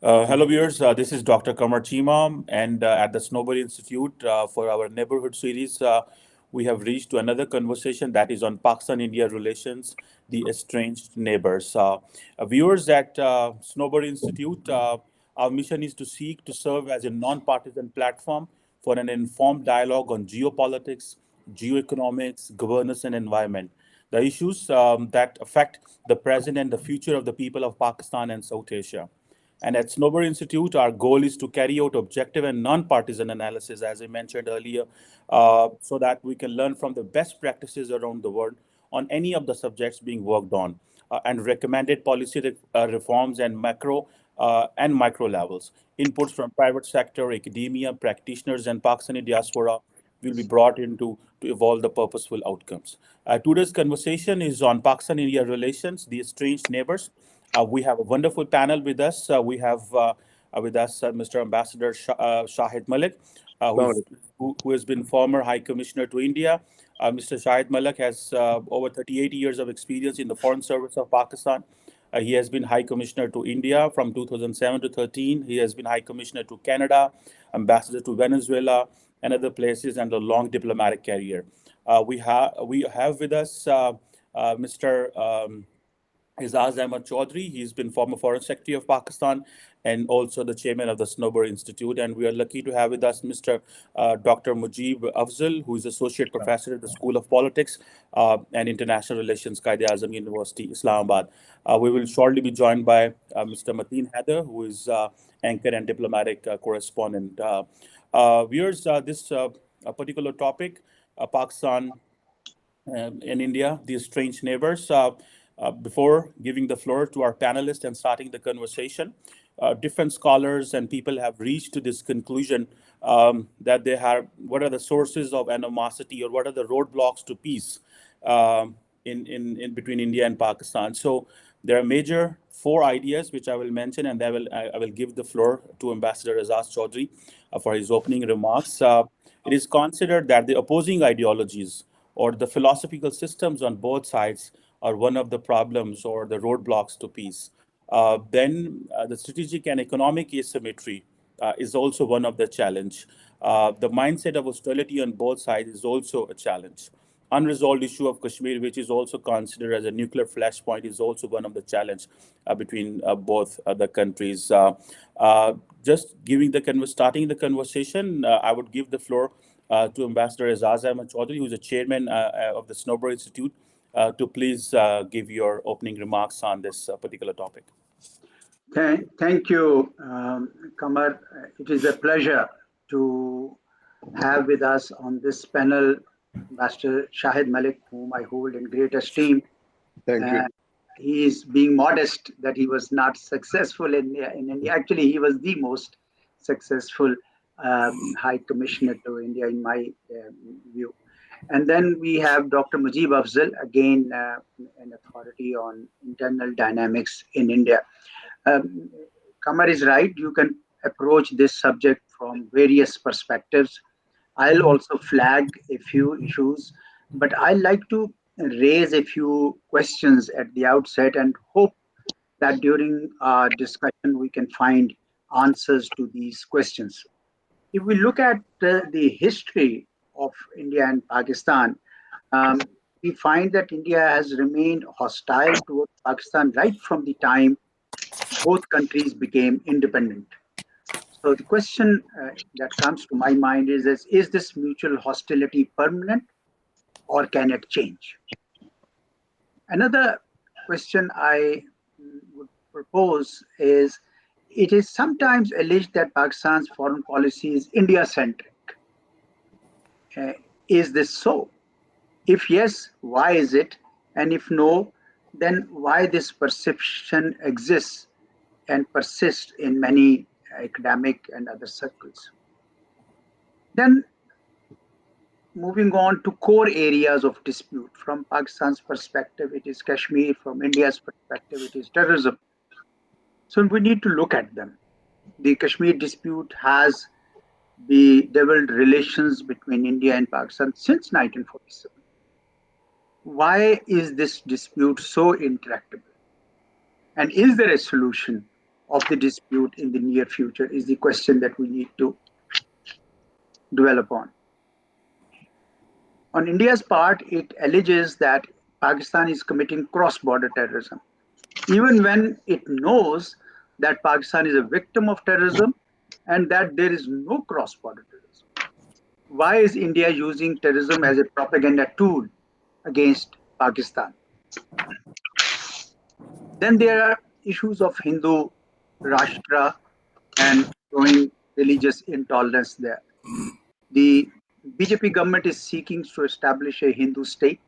Hello, viewers. This is Dr. Kamar Chima, and at the Sanober Institute for our neighborhood series, we have reached to another conversation that is on Pakistan-India relations, the estranged neighbors. Viewers at Sanober Institute, our mission is to seek to serve as a non-partisan platform for an informed dialogue on geopolitics, geoeconomics, governance, and environment. The issues that affect the present and the future of the people of Pakistan and South Asia. And at Sanober Institute, our goal is to carry out objective and non-partisan analysis, as I mentioned earlier, so that we can learn from the best practices around the world on any of the subjects being worked on, and recommended policy reforms and macro and micro levels. Inputs from private sector, academia, practitioners, and Pakistani diaspora will be brought to evolve the purposeful outcomes. Today's conversation is on Pakistan-India relations, the estranged neighbors. We have a wonderful panel with us. We have with us Mr. Ambassador Shahid Malik, Assalamu who has been former High Commissioner to India. Mr. Shahid Malik has over 38 years of experience in the Foreign Service of Pakistan. He has been High Commissioner to India from 2007 to 13. He has been High Commissioner to Canada, Ambassador to Venezuela, and other places, and a long diplomatic career. We have with us Mr. Izaz Ahmad Chaudhry. He's been former Foreign Secretary of Pakistan and also the chairman of the Sanober Institute. And we are lucky to have with us Mr. Dr. Mujib Afzal, who is Associate Professor at the School of Politics and International Relations, Quaid-e-Azam University, Islamabad. We will shortly be joined by Mr. Mateen Haider, who is anchor and diplomatic correspondent. Viewers, this particular topic, Pakistan in India, these strange neighbors. Before giving the floor to our panelists and starting the conversation, different scholars and people have reached to this conclusion that they have what are the sources of animosity or what are the roadblocks to peace in between India and Pakistan. So there are major four ideas which I will mention, and I will give the floor to Ambassador Azaz Chaudhry for his opening remarks. It is considered that the opposing ideologies or the philosophical systems on both sides are one of the problems or the roadblocks to peace. Then the strategic and economic asymmetry is also one of the challenge. The mindset of hostility on both sides is also a challenge. Unresolved issue of Kashmir, which is also considered as a nuclear flashpoint, is also one of the challenge between both the countries. Just starting the conversation, I would give the floor to Ambassador Azaz Ahmad Chaudhry, who is the chairman of the Sanober Institute, to please give your opening remarks on this particular topic. Thank you, Kamar. It is a pleasure to have with us on this panel Master Shahid Malik, whom I hold in great esteem. Thank you. He is being modest that he was not successful in India. Actually, he was the most successful High Commissioner to India, in my view. And then we have Dr. Mujib Afzal, again an authority on internal dynamics in India. Kamar is right. You can approach this subject from various perspectives. I'll also flag a few issues, but I like to raise a few questions at the outset and hope that during our discussion we can find answers to these questions. If we look at the history of India and Pakistan, we find that India has remained hostile towards Pakistan right from the time both countries became independent. So the question that comes to my mind is this mutual hostility permanent or can it change? Another question I would propose is it is sometimes alleged that Pakistan's foreign policy is India centric. Is this so? If yes, why is it? And if no, then why this perception exists and persists in many academic and other circles? Then moving on to core areas of dispute. From Pakistan's perspective, it is Kashmir. From India's perspective, it is terrorism. So we need to look at them. The Kashmir dispute has bedeviled relations between India and Pakistan since 1947. Why is this dispute so intractable? And is there a solution of the dispute in the near future is the question that we need to dwell upon. On India's part, it alleges that Pakistan is committing cross border terrorism, even when it knows that Pakistan is a victim of terrorism and that there is no cross border terrorism. Why is India using terrorism as a propaganda tool against Pakistan? Then there are issues of Hindu Rashtra and growing religious intolerance there. The BJP government is seeking to establish a Hindu state.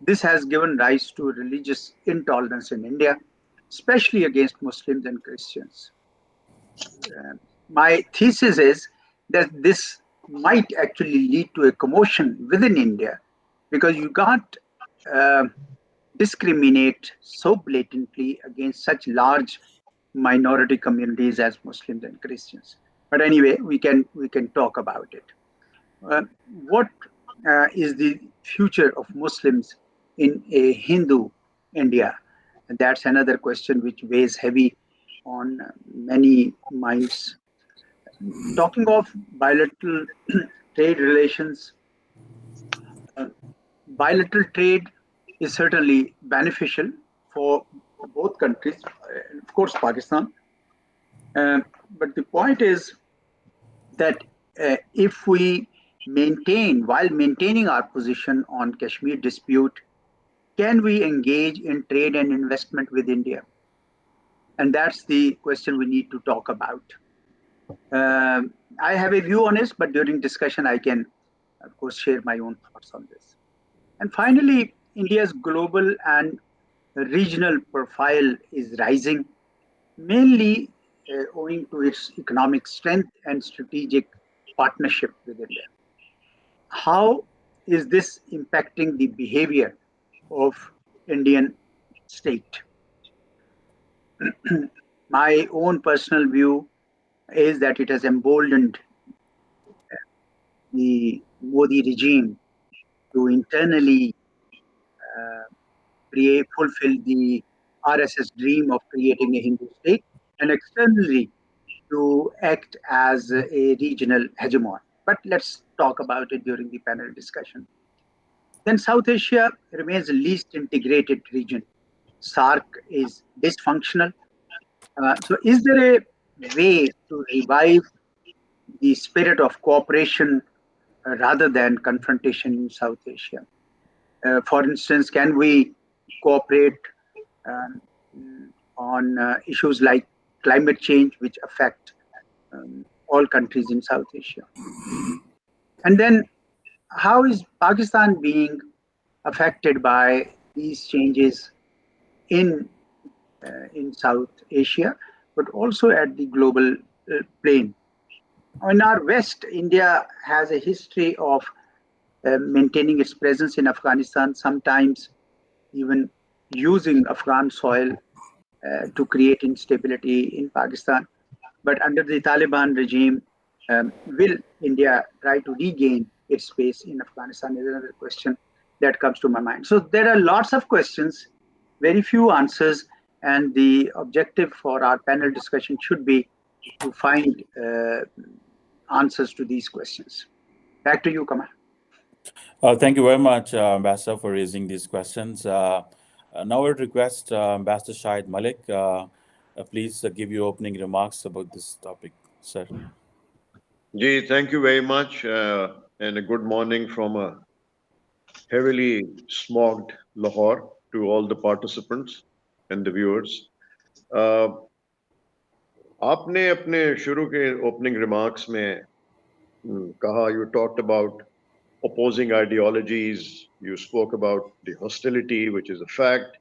This has given rise to religious intolerance in India, especially against Muslims and Christians. My thesis is that this might actually lead to a commotion within India because you can't uh, discriminate so blatantly against such large minority communities as Muslims and Christians. But anyway, we can talk about it. What is the future of Muslims in a Hindu India? And that's another question which weighs heavy on many minds. Talking of bilateral trade relations, uh, bilateral trade is certainly beneficial for both countries, of course, Pakistan. But the point is that if we while maintaining our position on Kashmir dispute, can we engage in trade and investment with India? And that's the question we need to talk about. I have a view on this, but during discussion, I can, of course, share my own thoughts on this. And finally, India's global and regional profile is rising, mainly owing to its economic strength and strategic partnership with India. How is this impacting the behavior of Indian state? My own personal view is that it has emboldened the Modi regime to internally uh, fulfill the RSS dream of creating a Hindu state and externally to act as a regional hegemon. But let's talk about it during the panel discussion. Then South Asia remains the least integrated region. SARC is dysfunctional. So, is there a way to revive the spirit of cooperation rather than confrontation in South Asia? For instance, can we cooperate um, on issues like climate change, which affect all countries in South Asia? And then, how is Pakistan being affected by these changes in in South Asia, but also at the global plane? In our West, India has a history of maintaining its presence in Afghanistan, sometimes even using Afghan soil to create instability in Pakistan. But under the Taliban regime, will India try to regain its space in Afghanistan? Is another question that comes to my mind. So there are lots of questions, very few answers, and the objective for our panel discussion should be to find answers to these questions. Back to you, Kamal. Thank you very much, Ambassador, for raising these questions. Now I would request Ambassador Shahid Malik, please give your opening remarks about this topic, sir. Ji, thank you very much, and a good morning from a heavily smogged Lahore to all the participants and the viewers. आपने अपने शुरू के opening remarks में कहा, you talked about opposing ideologies, you spoke about the hostility, which is a fact,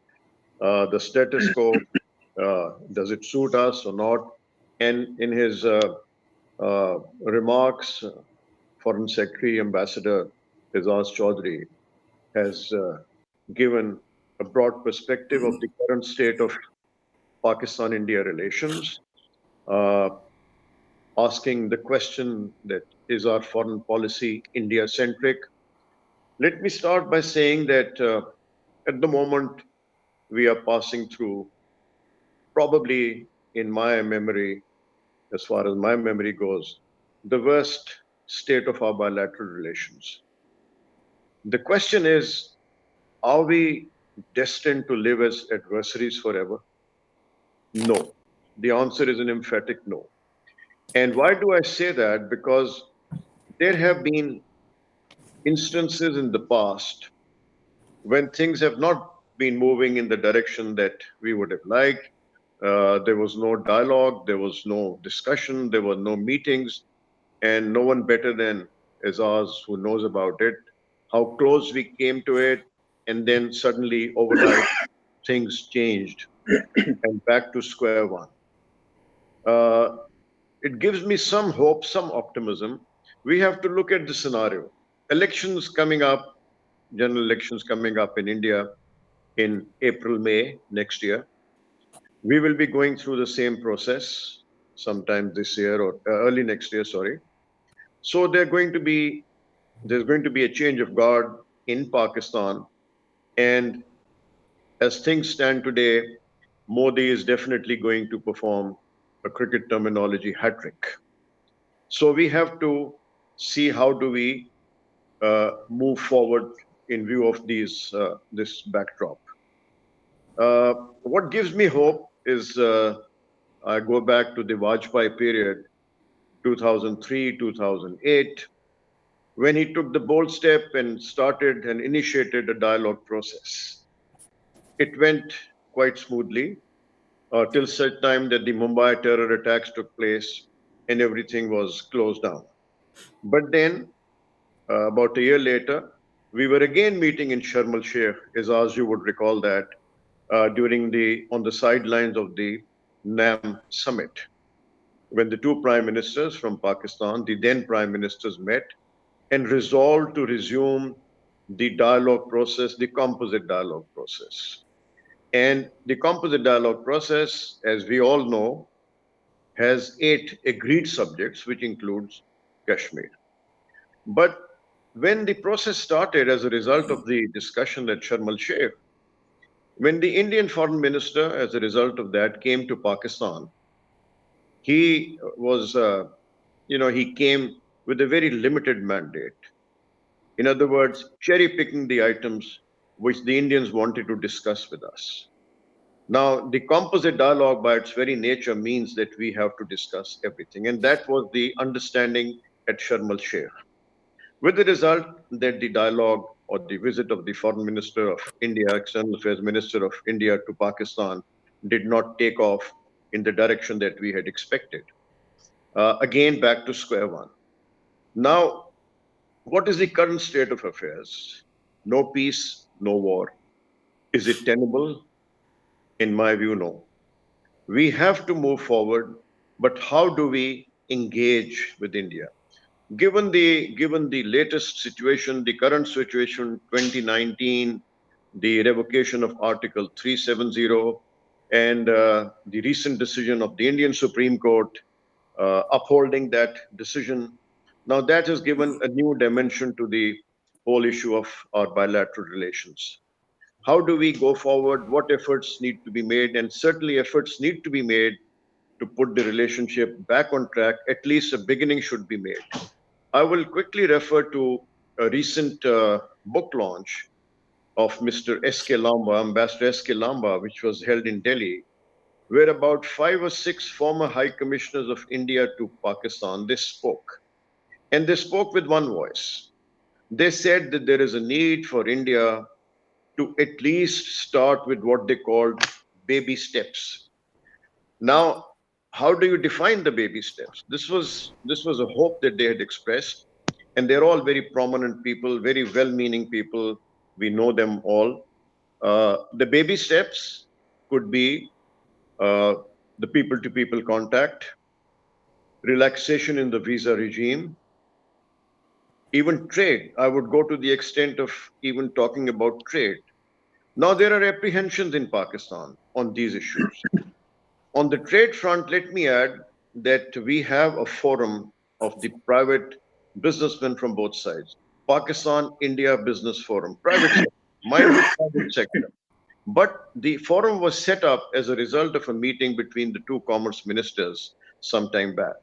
the status quo, does it suit us or not? And in his remarks, Foreign Secretary Ambassador Izaz Chaudhry has given a broad perspective of the current state of Pakistan-India relations, asking the question that is our foreign policy India-centric? Let me start by saying that at the moment we are passing through probably in my memory, as far as my memory goes, the worst state of our bilateral relations. The question is, are we destined to live as adversaries forever? No. The answer is an emphatic no. And why do I say that? Because there have been instances in the past when things have not been moving in the direction that we would have liked. There was no dialogue, there was no discussion, there were no meetings, and no one better than Azaz who knows about it, how close we came to it, and then suddenly overnight things changed and back to square one. Uh, it gives me some hope, some optimism. We have to look at the scenario. Elections coming up, general elections coming up in India in April, May next year. We will be going through the same process sometime this year or early next year, sorry. So there's going to be a change of guard in Pakistan. And as things stand today, Modi is definitely going to perform a cricket terminology hat trick. So we have to see how do we move forward in view of this backdrop. What gives me hope is I go back to the Vajpayee period, 2003, 2008, when he took the bold step and started and initiated a dialogue process. It went quite smoothly till such time that the Mumbai terror attacks took place and everything was closed down. But then, about a year later, we were again meeting in Sharm el Sheikh, as you would recall that, on the sidelines of the NAM summit, when the two prime ministers from Pakistan, the then prime ministers, met and resolved to resume the dialogue process, the composite dialogue process. And the composite dialogue process, as we all know, has 8 agreed subjects, which includes Kashmir. But when the process started as a result of the discussion at Sharm el Sheikh, when the Indian foreign minister, as a result of that, came to Pakistan, he was, he came with a very limited mandate. In other words, cherry picking the items which the Indians wanted to discuss with us. Now, the composite dialogue by its very nature means that we have to discuss everything. And that was the understanding at Sharm el Sheikh. With the result that the dialogue or the visit of the Foreign Minister of India, External Affairs Minister of India to Pakistan did not take off in the direction that we had expected. Again, back to square one. Now, what is the current state of affairs? No peace, no war. Is it tenable? In my view, no. We have to move forward, but how do we engage with India? Given the latest situation, the current situation, 2019, the revocation of Article 370, and the recent decision of the Indian Supreme Court upholding that decision, now that has given a new dimension to the whole issue of our bilateral relations. How do we go forward? What efforts need to be made? And certainly efforts need to be made to put the relationship back on track. At least a beginning should be made. I will quickly refer to a recent book launch of Mr. S.K. Lamba, Ambassador S.K. Lamba, which was held in Delhi, where about 5 or 6 former high commissioners of India to Pakistan, they spoke. And they spoke with one voice. They said that there is a need for India to at least start with what they called baby steps. Now, how do you define the baby steps? This was a hope that they had expressed, and they're all very prominent people, very well-meaning people. We know them all. The baby steps could be uh, the people-to-people contact, relaxation in the visa regime, even trade. I would go to the extent of even talking about trade. Now, there are apprehensions in Pakistan on these issues. On the trade front, let me add that we have a forum of the private businessmen from both sides. Pakistan India Business Forum, private sector, mind you, private sector. But the forum was set up as a result of a meeting between the two commerce ministers some time back.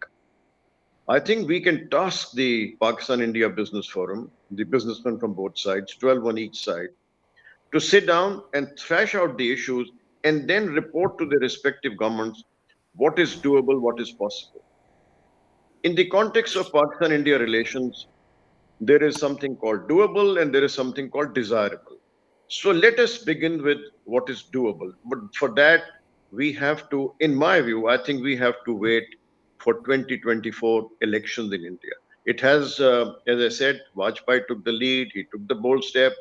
I think we can task the Pakistan India Business Forum, the businessmen from both sides, 12 on each side, to sit down and thrash out the issues and then report to the respective governments what is doable, what is possible. In the context of Pakistan India relations, there is something called doable and there is something called desirable. So let us begin with what is doable. But for that, we have to, in my view, I think we have to wait for 2024 elections in India. It has, as I said, Vajpayee took the lead. He took the bold step.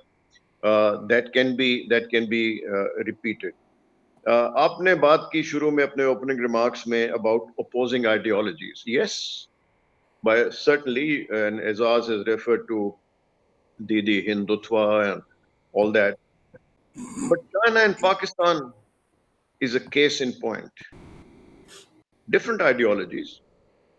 That can be repeated. आपने बात की शुरू में अपने opening remarks में about opposing ideologies. Yes, by certainly, and Azaz has referred to the Hindutva and all that. But China and Pakistan is a case in point. Different ideologies,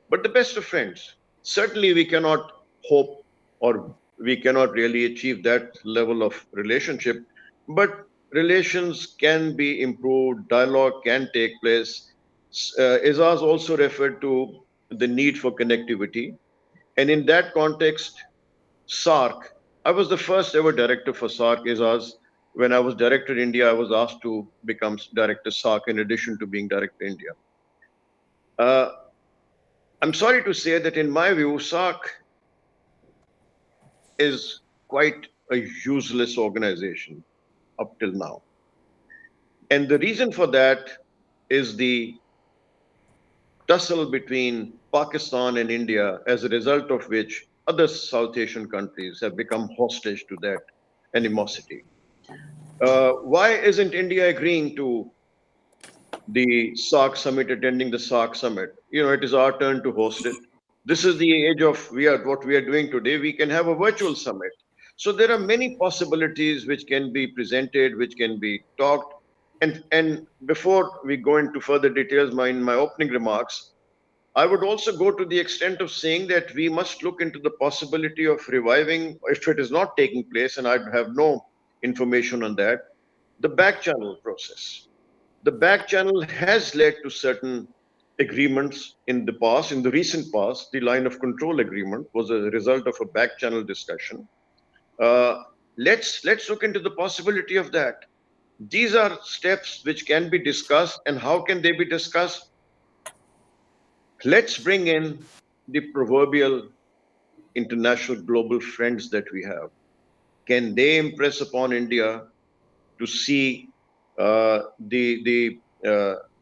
but the best of friends. Certainly, we cannot hope or we cannot really achieve that level of relationship, but relations can be improved, dialogue can take place. Azaz also referred to the need for connectivity. And in that context, SARC. I was the first ever director for SARC. Azaz, when I was director India, I was asked to become director SARC in addition to being director India. Uh, I'm sorry to say that in my view, SARC is quite a useless organization up till now. And the reason for that is the tussle between Pakistan and India, as a result of which other South Asian countries have become hostage to that animosity. Why isn't India agreeing to the SARC summit, attending the SARC summit? It is our turn to host it. This is the age of what we are doing today. We can have a virtual summit. So there are many possibilities which can be presented, which can be talked. And before we go into further details, in my opening remarks, I would also go to the extent of saying that we must look into the possibility of reviving, if it is not taking place, and I have no information on that, the back channel process. The back channel has led to certain agreements in the past, in the recent past. The line of control agreement was a result of a back channel discussion. Uh, let's look into the possibility of that. These are steps which can be discussed, and how can they be discussed? Let's bring in the proverbial international global friends that we have. Can they impress upon India to see the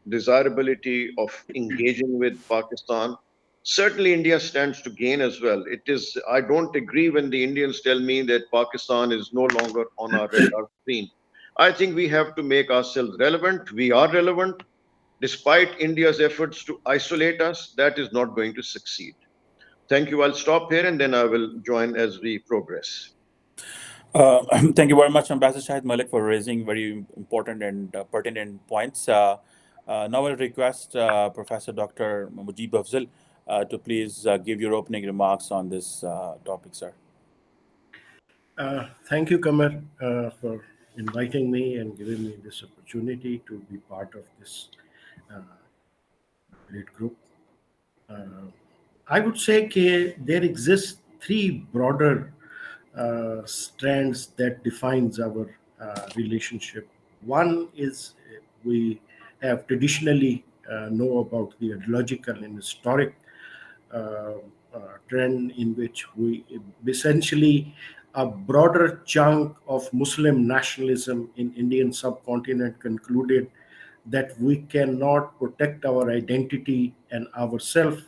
desirability of engaging with Pakistan? Certainly, India stands to gain as well. It is. I don't agree when the Indians tell me that Pakistan is no longer on our radar screen. I think we have to make ourselves relevant. We are relevant. Despite India's efforts to isolate us, that is not going to succeed. Thank you. I'll stop here and then I will join as we progress. Thank you very much, Ambassador Shahid Malik, for raising very important and pertinent points. Now I'll request Professor Dr. Mujib Afzal to please give your opening remarks on this topic, sir. Thank you, Kamer, for inviting me and giving me this opportunity to be part of this uh, great group. I would say there exist three broader strands that defines our relationship. One is we have traditionally know about the ideological and historic uh, trend in which we essentially a broader chunk of Muslim nationalism in Indian subcontinent concluded that we cannot protect our identity and ourselves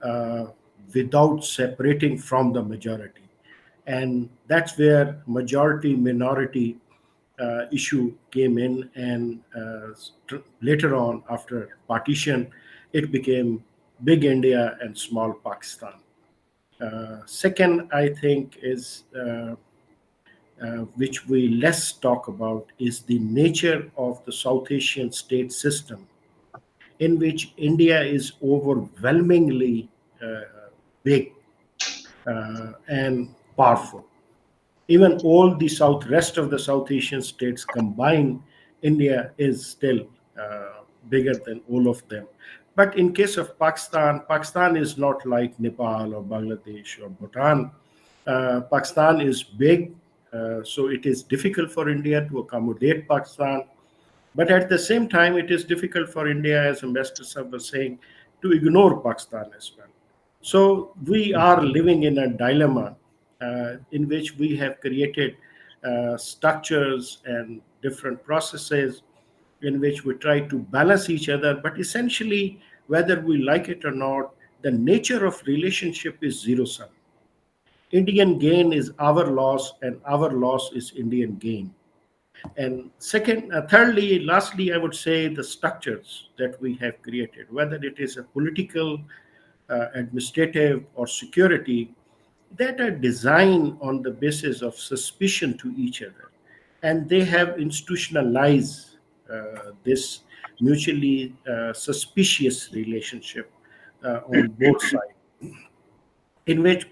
uh, without separating from the majority. And that's where majority minority issue came in, and later on, after partition, it became big India and small Pakistan. Second, I think, is which we less talk about, is the nature of the South Asian state system, in which India is overwhelmingly big and powerful. Even all the rest of the South Asian states combined India is still bigger than all of them. But in case of Pakistan, Pakistan is not like Nepal or Bangladesh or Bhutan. Pakistan is big, so it is difficult for India to accommodate Pakistan. But at the same time, it is difficult for India, as Ambassador Saab was saying, to ignore Pakistan as well. So we are living in a dilemma in which we have created structures and different processes in which we try to balance each other. But essentially, whether we like it or not, the nature of relationship is zero sum. Indian gain is our loss, and our loss is Indian gain. And thirdly, lastly, I would say the structures that we have created, whether it is a political, administrative, or security, that are designed on the basis of suspicion to each other. And they have institutionalized this mutually suspicious relationship on both sides, in which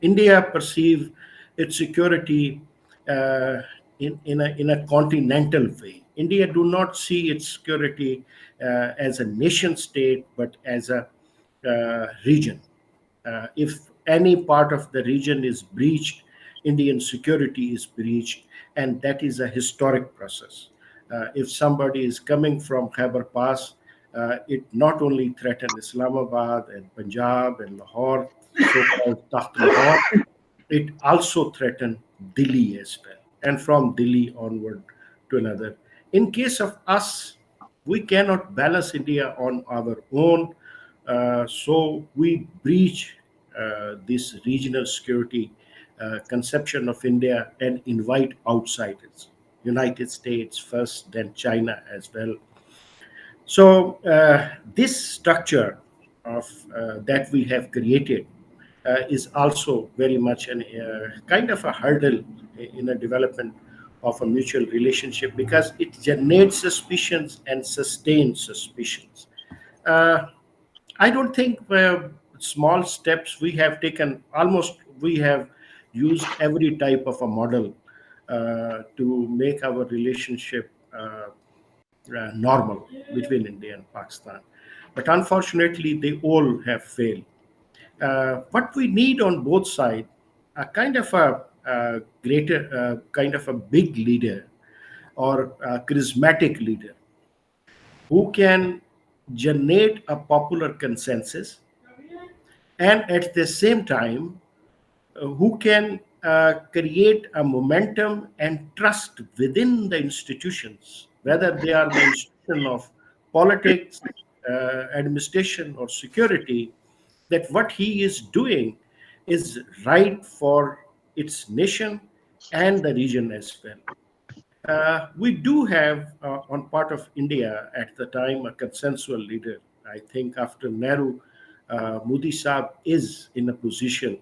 India perceives its security uh, in a continental way. India do not see its security as a nation state, but as a region. If any part of the region is breached, Indian security is breached, and that is a historic process. If somebody is coming from Khyber Pass, it not only threatens Islamabad and Punjab and Lahore, so-called Takht Lahore, it also threatened Delhi as well, and from Delhi onward to another. In case of us, we cannot balance India on our own, so we breach this regional security conception of India and invite outsiders, United States first, then China as well. So this structure of that we have created is also very much an kind of a hurdle in a development of a mutual relationship, because it generates suspicions and sustains suspicions. Uh, I don't think small steps we have taken. Almost we have used every type of a model to make our relationship normal between India and Pakistan. But unfortunately, they all have failed. What we need on both sides, a kind of a greater, kind of a big leader or a charismatic leader who can generate a popular consensus, and at the same time who can create a momentum and trust within the institutions, whether they are the institution of politics, administration, or security, that what he is doing is right for its nation and the region as well. We do have, on part of India at the time, a consensual leader. I think after Nehru, Modi Saab is in a position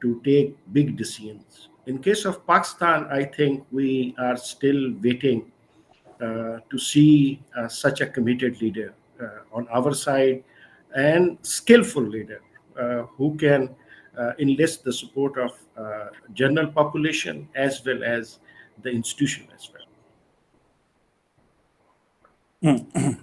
to take big decisions. In case of Pakistan, I think we are still waiting to see such a committed leader on our side, and skillful leader who can enlist the support of general population as well as the institution as well.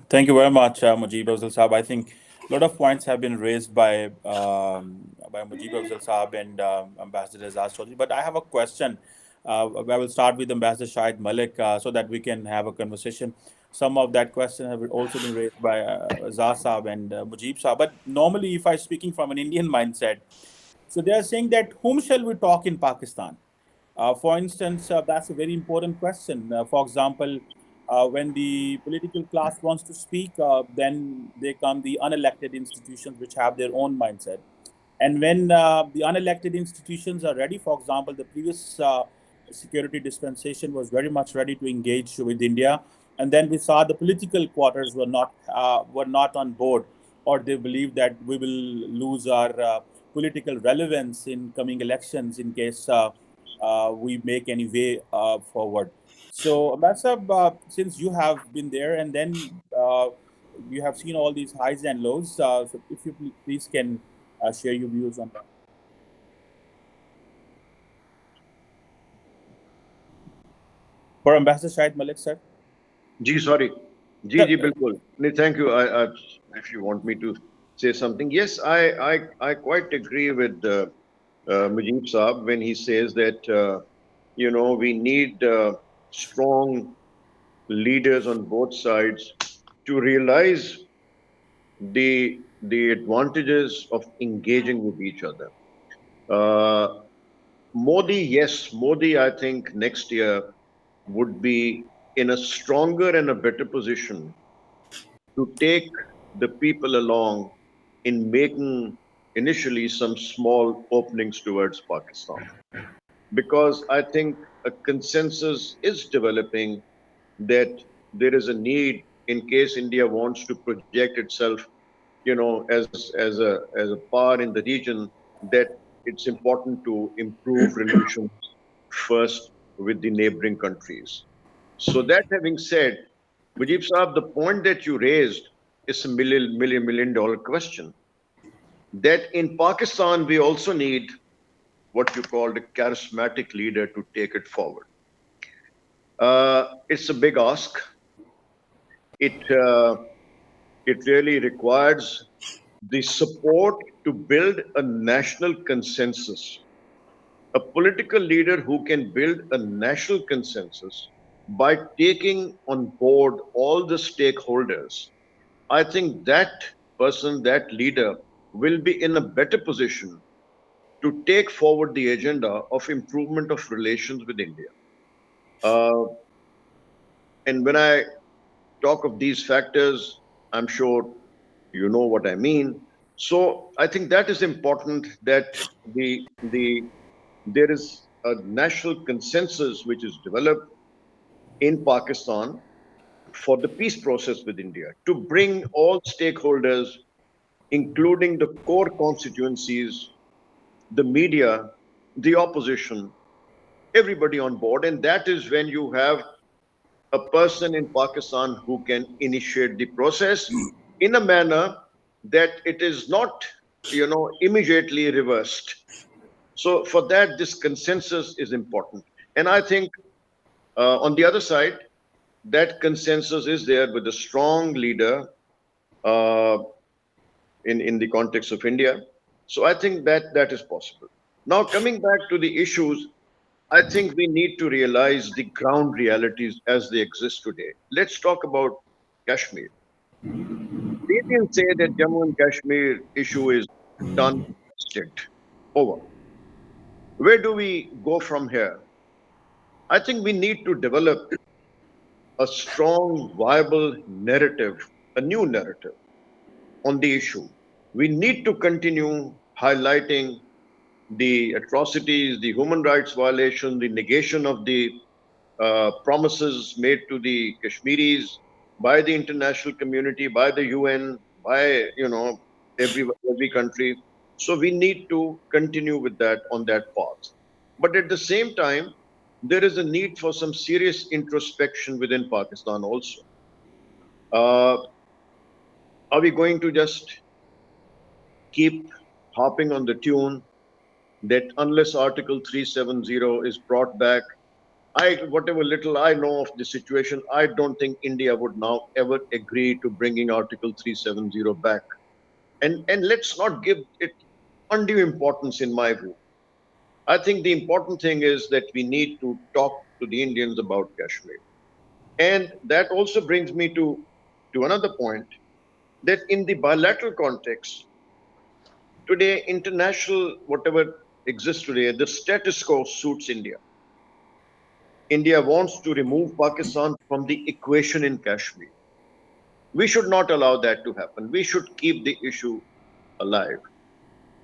Thank you very much, Mujib Afzal Saab. I think a lot of points have been raised by Mujib Afzal Saab and Ambassador Azaz Chaudhry. But I have a question. I will start with Ambassador Shahid Malik so that we can have a conversation. Some of that question have also been raised by Azaz Saab and Mujib Saab. But normally, if I'm speaking from an Indian mindset, so they are saying that whom shall we talk in Pakistan? For instance, that's a very important question. For example, when the political class wants to speak, then they come the unelected institutions which have their own mindset. And when the unelected institutions are ready, for example, the previous security dispensation was very much ready to engage with India, and then we saw the political quarters were not on board, or they believe that we will lose our political relevance in coming elections in case we make any way forward. So, Ambassador, since you have been there and then you have seen all these highs and lows, so if you please can share your views on that. For Ambassador Shahid Malik, sir. Ji, sorry. Ji, Yeah, ji, bilkul. No, thank you. If you want me to say something, yes, I quite agree with Mujib Saab when he says that, we need strong leaders on both sides to realize the advantages of engaging with each other. Uh, Modi, yes, Modi, I think next year would be in a stronger and a better position to take the people along in making initially some small openings towards Pakistan. Because I think a consensus is developing that there is a need in case India wants to project itself, as a power in the region, that it's important to improve relations first with the neighboring countries. So that having said, Mujib Saab, the point that you raised is a million dollar question. That in Pakistan we also need what you called a charismatic leader to take it forward. It's a big ask. It it really requires the support to build a national consensus. A political leader who can build a national consensus by taking on board all the stakeholders, I think that person, that leader, will be in a better position to take forward the agenda of improvement of relations with India. Uh, and when I talk of these factors, I'm sure you know what I mean. So I think that is important that there is a national consensus which is developed in Pakistan for the peace process with India to bring all stakeholders, including the core constituencies, the media, the opposition, everybody on board. And that is when you have a person in Pakistan who can initiate the process in a manner that it is not, immediately reversed. So for that, this consensus is important. And I think on the other side, that consensus is there with a strong leader uh, in the context of India. So I think that is possible. Now, coming back to the issues, I think we need to realize the ground realities as they exist today. Let's talk about Kashmir. The Indians say that Jammu and Kashmir issue is done, dusted, over. Where do we go from here? I think we need to develop a strong, viable narrative, a new narrative on the issue. We need to continue highlighting the atrocities, the human rights violation, the negation of the promises made to the Kashmiris by the international community, by the UN, by every country. So we need to continue with that on that path. But at the same time, there is a need for some serious introspection within Pakistan also. Uh, are we going to just keep harping on the tune that unless Article 370 is brought back, whatever little I know of the situation, I don't think India would now ever agree to bringing Article 370 back. And let's not give it undue importance, in my view. I think the important thing is that we need to talk to the Indians about Kashmir. And that also brings me to another point that in the bilateral context, today, international, whatever exists today, the status quo suits India. India wants to remove Pakistan from the equation in Kashmir. We should not allow that to happen. We should keep the issue alive.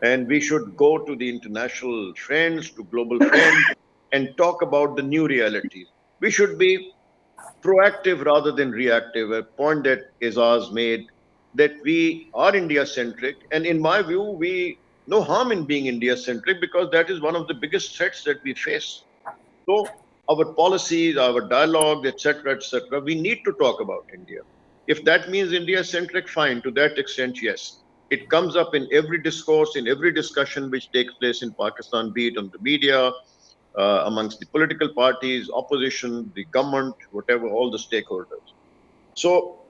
And we should go to the international friends, to global friends, and talk about the new realities. We should be proactive rather than reactive, a point that Azaz made, that we are India centric. And in my view, we no harm in being India centric because that is one of the biggest threats that we face. So our policies, our dialogue, etc., we need to talk about India. If that means India centric, fine. To that extent, yes. It comes up in every discourse, in every discussion which takes place in Pakistan, be it on the media, amongst the political parties, opposition, the government, whatever, all the stakeholders. So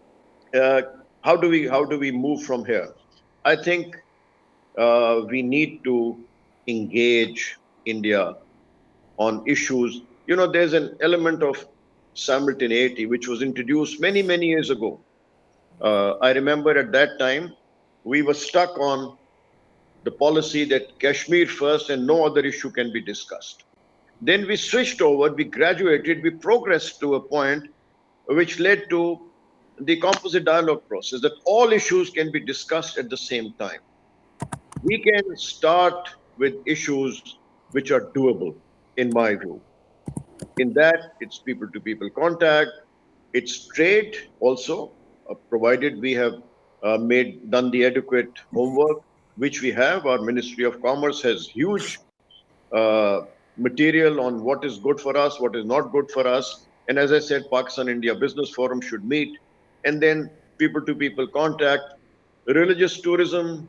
how do we move from here? I think we need to engage India on issues. You know, there's an element of simultaneity which was introduced many years ago. I remember at that time we were stuck on the policy that Kashmir first and no other issue can be discussed. Then we switched over, we graduated, we progressed to a point which led to the composite dialogue process that all issues can be discussed at the same time. We can start with issues which are doable, in my view. In that, it's people to people contact, it's trade also, provided we have done the adequate homework, which we have. Our Ministry of Commerce has huge uh, material on what is good for us, what is not good for us. And as I said, Pakistan India Business Forum should meet. And then people to people contact, religious tourism,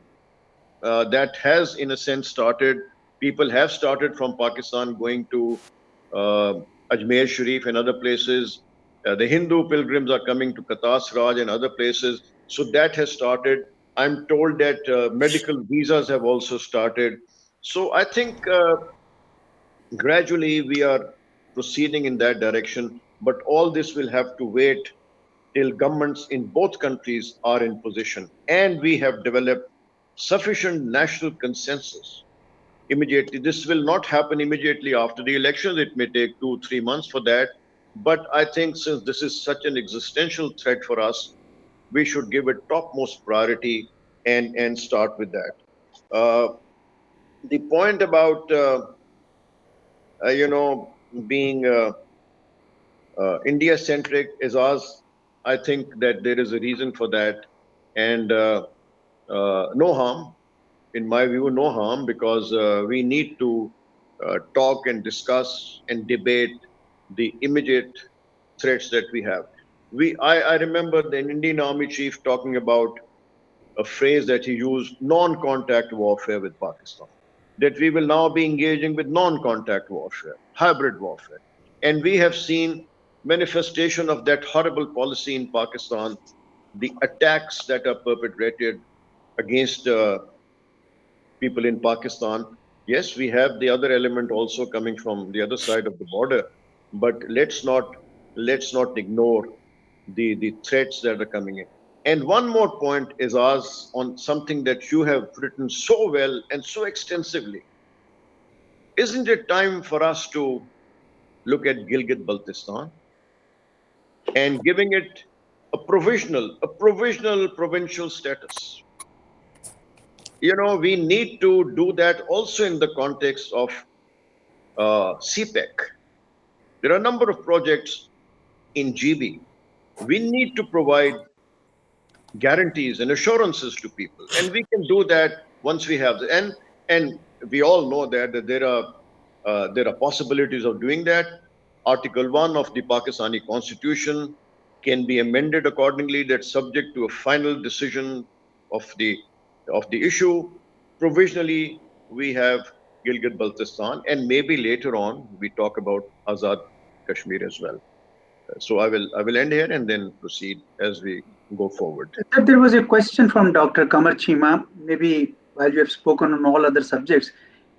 that has, in a sense, started. People have started from Pakistan going to uh, Ajmer Sharif and other places. The Hindu pilgrims are coming to Katas Raj and other places. So that has started. I'm told that medical visas have also started. So I think gradually we are proceeding in that direction. But all this will have to wait till governments in both countries are in position and we have developed sufficient national consensus immediately. This will not happen immediately after the elections. It may take 2 3 months for that. But I think since this is such an existential threat for us, we should give it topmost priority and start with that. Uh, the point about you know, being India centric is ours. I think that there is a reason for that, and no harm, in my view, no harm, because we need to talk and discuss and debate the immediate threats that we have. I remember the Indian Army chief talking about a phrase that he used, non-contact warfare with Pakistan. That we will now be engaging with non-contact warfare, hybrid warfare. And we have seen manifestation of that horrible policy in Pakistan, the attacks that are perpetrated against people in Pakistan. Yes, we have the other element also coming from the other side of the border, but let's not ignore the threats that are coming in. And one more point is ours on something that you have written so well and so extensively. Isn't it time for us to look at Gilgit Baltistan and giving it a provisional provincial status? You know, we need to do that also in the context of CPEC. There are a number of projects in GB. We need to provide guarantees and assurances to people, and we can do that once we have and we all know that there are possibilities of doing that. Article 1 of the Pakistani constitution can be amended accordingly, that subject to a final decision of the issue. Provisionally we have Gilgit Baltistan, and maybe later on we talk about Azad Kashmir as well. So I will end here and then proceed as we go forward. Sir, there was a question from Dr. Kamar Chima, maybe while you have spoken on all other subjects.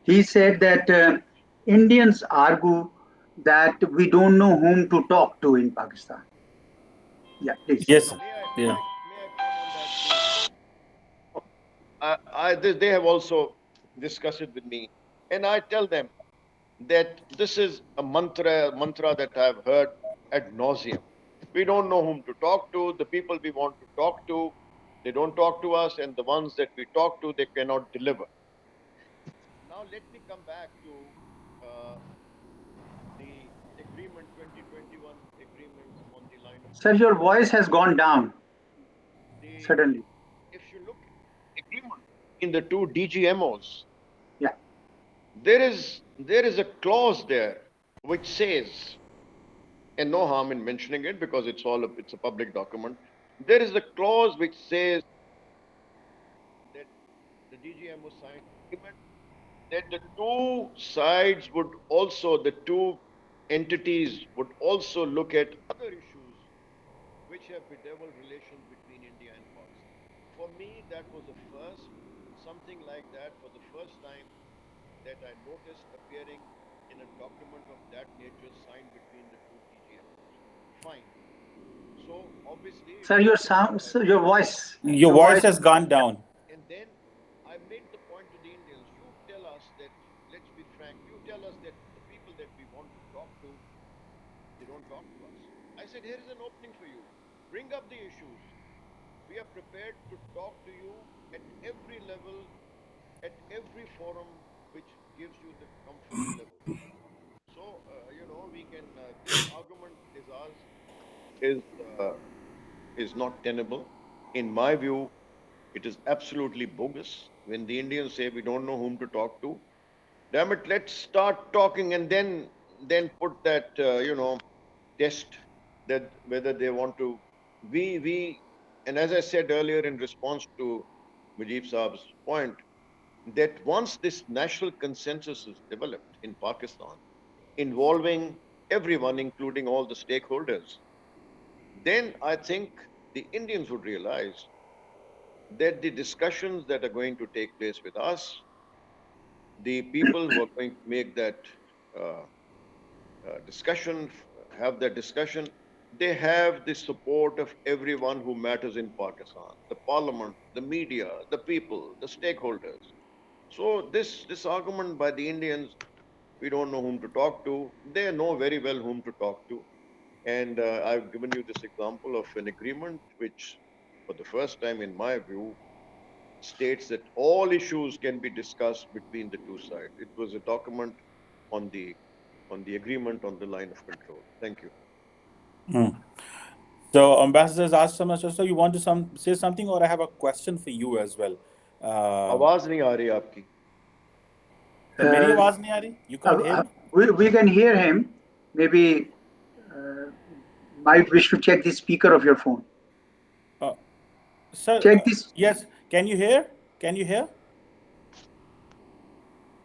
He said that Indians argue that we don't know whom to talk to in Pakistan. Yeah, please. Yes. May Yeah. I come on that, please? They have also discussed it with me, and I tell them that this is a mantra that I've heard ad nauseum. We don't know whom to talk to. The people we want to talk to, they don't talk to us, and the ones that we talk to, they cannot deliver. Now let me come back to the agreement, 2021 agreements on the line of Sir, your voice has gone down the. suddenly. If you look at the agreement in the two DGMOs, Yeah. there is a clause there which says, and no harm in mentioning it because it's a public document. There is a clause which says that the DGMO signed agreement, that the two entities would also look at other issues which have bedeviled relations between India and Pakistan. For me, that was the first, something like that for the first time that I noticed appearing in a document of that nature signed between the two TGFs. Fine. So obviously it Sir, was your taken sound, by sir, the Your your voice voice. has gone down. and then I made the point to the Indians, you tell us that, let's be frank, you tell us that the people that we want to talk to, they don't talk to us. I said, here is an opening for you. Bring up the issues. We are prepared to talk to you at every level, at every forum which gives you the comfort level. So, we can, this argument is ours, is, uh, is not tenable. In my view, it is absolutely bogus. When the Indians say we don't know whom to talk to, damn it, let's start talking and then put that test that whether they want to. We and as I said earlier in response to Mujib Saab's point, that once this national consensus is developed in Pakistan, involving everyone, including all the stakeholders, then I think the Indians would realize that the discussions that are going to take place with us, the people who are going to make that uh, discussion, have that discussion, they have the support of everyone who matters in Pakistan, the parliament, the media, the people, the stakeholders. So this argument by the Indians, we don't know whom to talk to, they know very well whom to talk to. And I've given you this example of an agreement which, for the first time in my view, states that all issues can be discussed between the two sides. It was a document on the agreement on the line of control. Thank you. Hmm. So, ambassadors asked so much. So, you want to say something, or I have a question for you as well. आवाज नहीं आ रही आपकी. Sir मेरी Uh, आवाज नहीं आ रही? You can't hear me? we can hear him. Maybe uh, might wish to check the speaker of your phone. Sir, Check this. yes. Can you hear? Can you hear?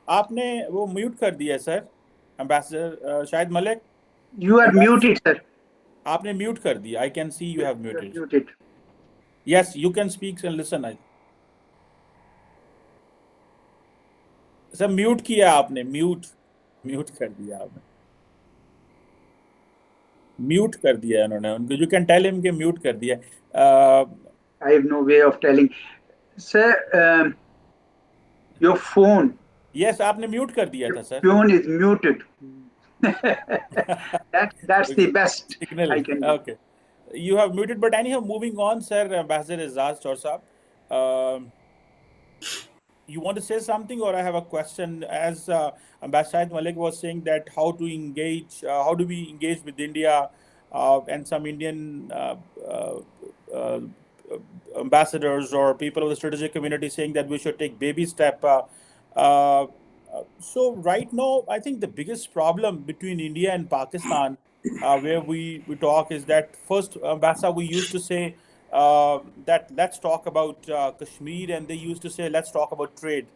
आपने वो mute कर दिया sir, ambassador Shahid Malik. You are muted, sir. आपने mute कर दिया. I can see you have You are muted. muted. Yes, you can speak and listen. Sir mute किया आपने, mute mute कर दिया आपने, म्यूट कर दिया उन्होंने उनको. यू कैन टेल हिम कि म्यूट कर दिया. I have no way of telling. Sir, your phone. Yes, आपने म्यूट कर दिया था sir. Phone is muted. That's the best Signal. I can do. Okay. You have muted, but anyhow, moving on, sir, Ambassador Izaz Chaur Saab. You want to say something, or I have a question? As Ambassador Malik was saying, that how to engage, how do we engage with India, and some Indian uh, ambassadors or people of the strategic community saying that we should take baby step. Uh, so right now, I think the biggest problem between India and Pakistan, where we talk, is that first, Ambassador, we used to say that let's talk about Kashmir, and they used to say let's talk about trade.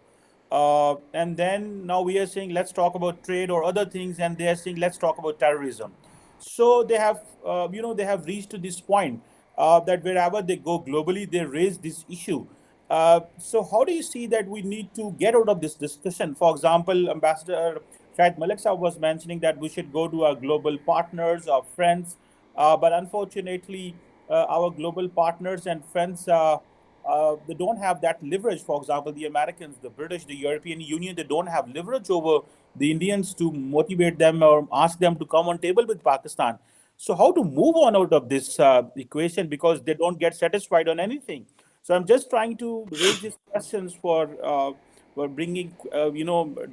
And then now we are saying let's talk about trade or other things, and they are saying let's talk about terrorism. So they have, they have reached to this point that wherever they go globally, they raise this issue. So how do you see that we need to get out of this discussion? For example, Ambassador Shahid Malik Saab was mentioning that we should go to our global partners, our friends, but unfortunately, our global partners and friends, they don't have that leverage. For example, the Americans, the British, the European Union, they don't have leverage over the Indians to motivate them or ask them to come on table with Pakistan. So how to move on out of this equation, because they don't get satisfied on anything. So I'm just trying to raise these questions for bringing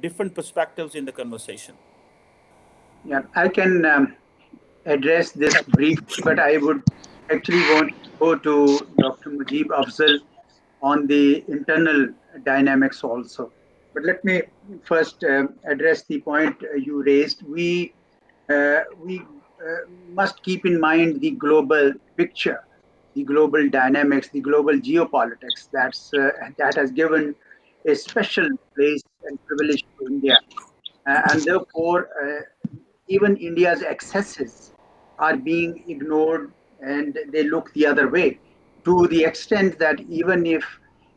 different perspectives in the conversation. Yeah, I can address this briefly, but I would actually want to go to Dr. Mujib Afzal on the internal dynamics also. But let me first address the point you raised. We must keep in mind the global picture, the global dynamics, the global geopolitics. That has given a special place and privilege to India, and therefore even India's excesses are being ignored and they look the other way, to the extent that even if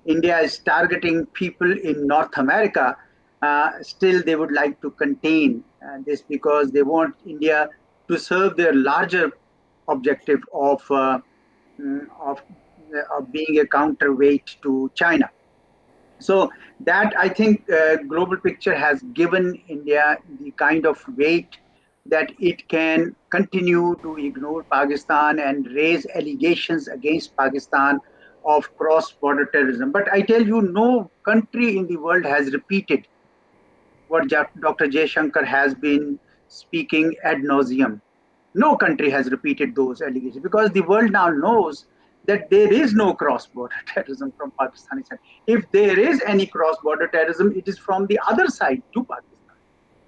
India is targeting people in North America, still they would like to contain this, because they want India to serve their larger objective mm, of, of being a counterweight to China. So that, I think, global picture has given India the kind of weight that it can continue to ignore Pakistan and raise allegations against Pakistan of cross-border terrorism. But I tell you, no country in the world has repeated what Dr. Jaishankar has been speaking ad nauseum. No country has repeated those allegations, because the world now knows that there is no cross-border terrorism from Pakistani side. If there is any cross-border terrorism, it is from the other side to Pakistan.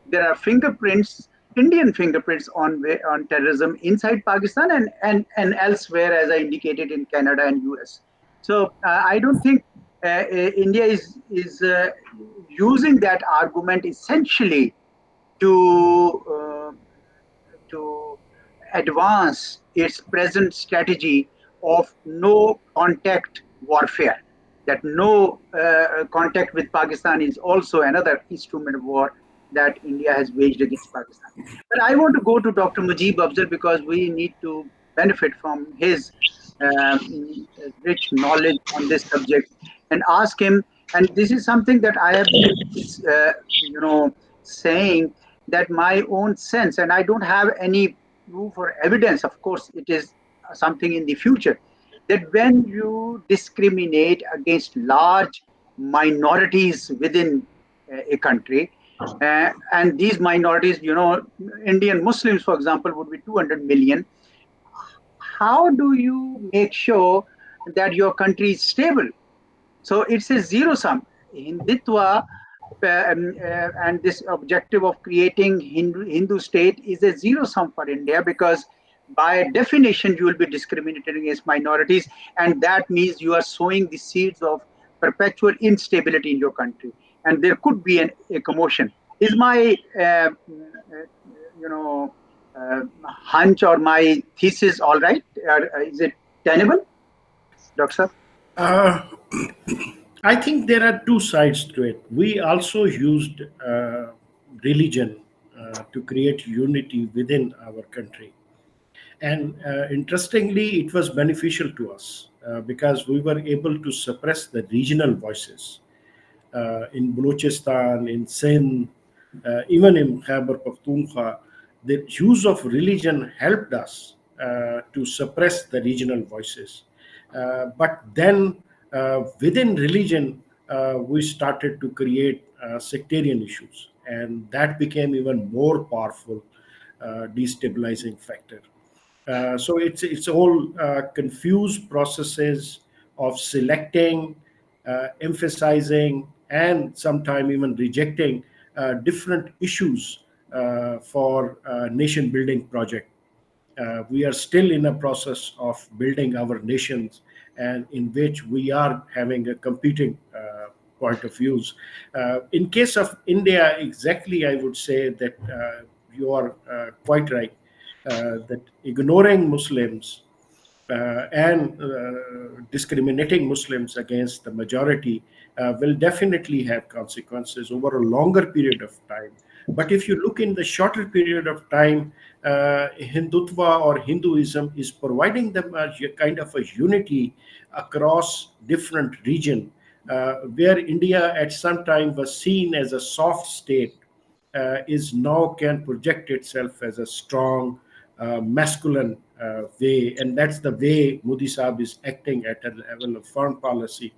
There are fingerprints, Indian fingerprints on terrorism inside Pakistan and elsewhere, as I indicated, in Canada and US. So I don't think India is using that argument essentially to to advance its present strategy of no contact warfare. That no contact with Pakistan is also another instrument of war that India has waged against Pakistan. But I want to go to Dr. Mujib Afzal, because we need to benefit from his rich knowledge on this subject, and ask him. And this is something that I have been, saying, that my own sense, and I don't have any proof or evidence, of course, it is something in the future, that when you discriminate against large minorities within a country, and these minorities, Indian Muslims, for example, would be 200 million, how do you make sure that your country is stable? So it's a zero sum. Hindutva and this objective of creating Hindu state is a zero sum for India, because by definition you will be discriminated against minorities, and that means you are sowing the seeds of perpetual instability in your country, and there could be a commotion. Is my you know hunch or my thesis all right? Is it tenable, Doctor? Uh, I think there are two sides to it. We also used religion to create unity within our country. And interestingly, it was beneficial to us because we were able to suppress the regional voices in Balochistan, in Sindh, even in Khyber Pakhtunkhwa. The use of religion helped us to suppress the regional voices. But then within religion, we started to create sectarian issues, and that became even more powerful destabilizing factor. So it's all confused processes of selecting, emphasizing, and sometimes even rejecting different issues for nation building project. We are still in a process of building our nations, and in which we are having a competing point of views. In case of India, exactly, I would say that you are quite right, that ignoring Muslims and discriminating Muslims against the majority will definitely have consequences over a longer period of time. But if you look in the shorter period of time, Hindutva or Hinduism is providing them a kind of a unity across different region, where India at some time was seen as a soft state, is now can project itself as a strong masculine way, and that's the way Modi Saab is acting at a level of foreign policy.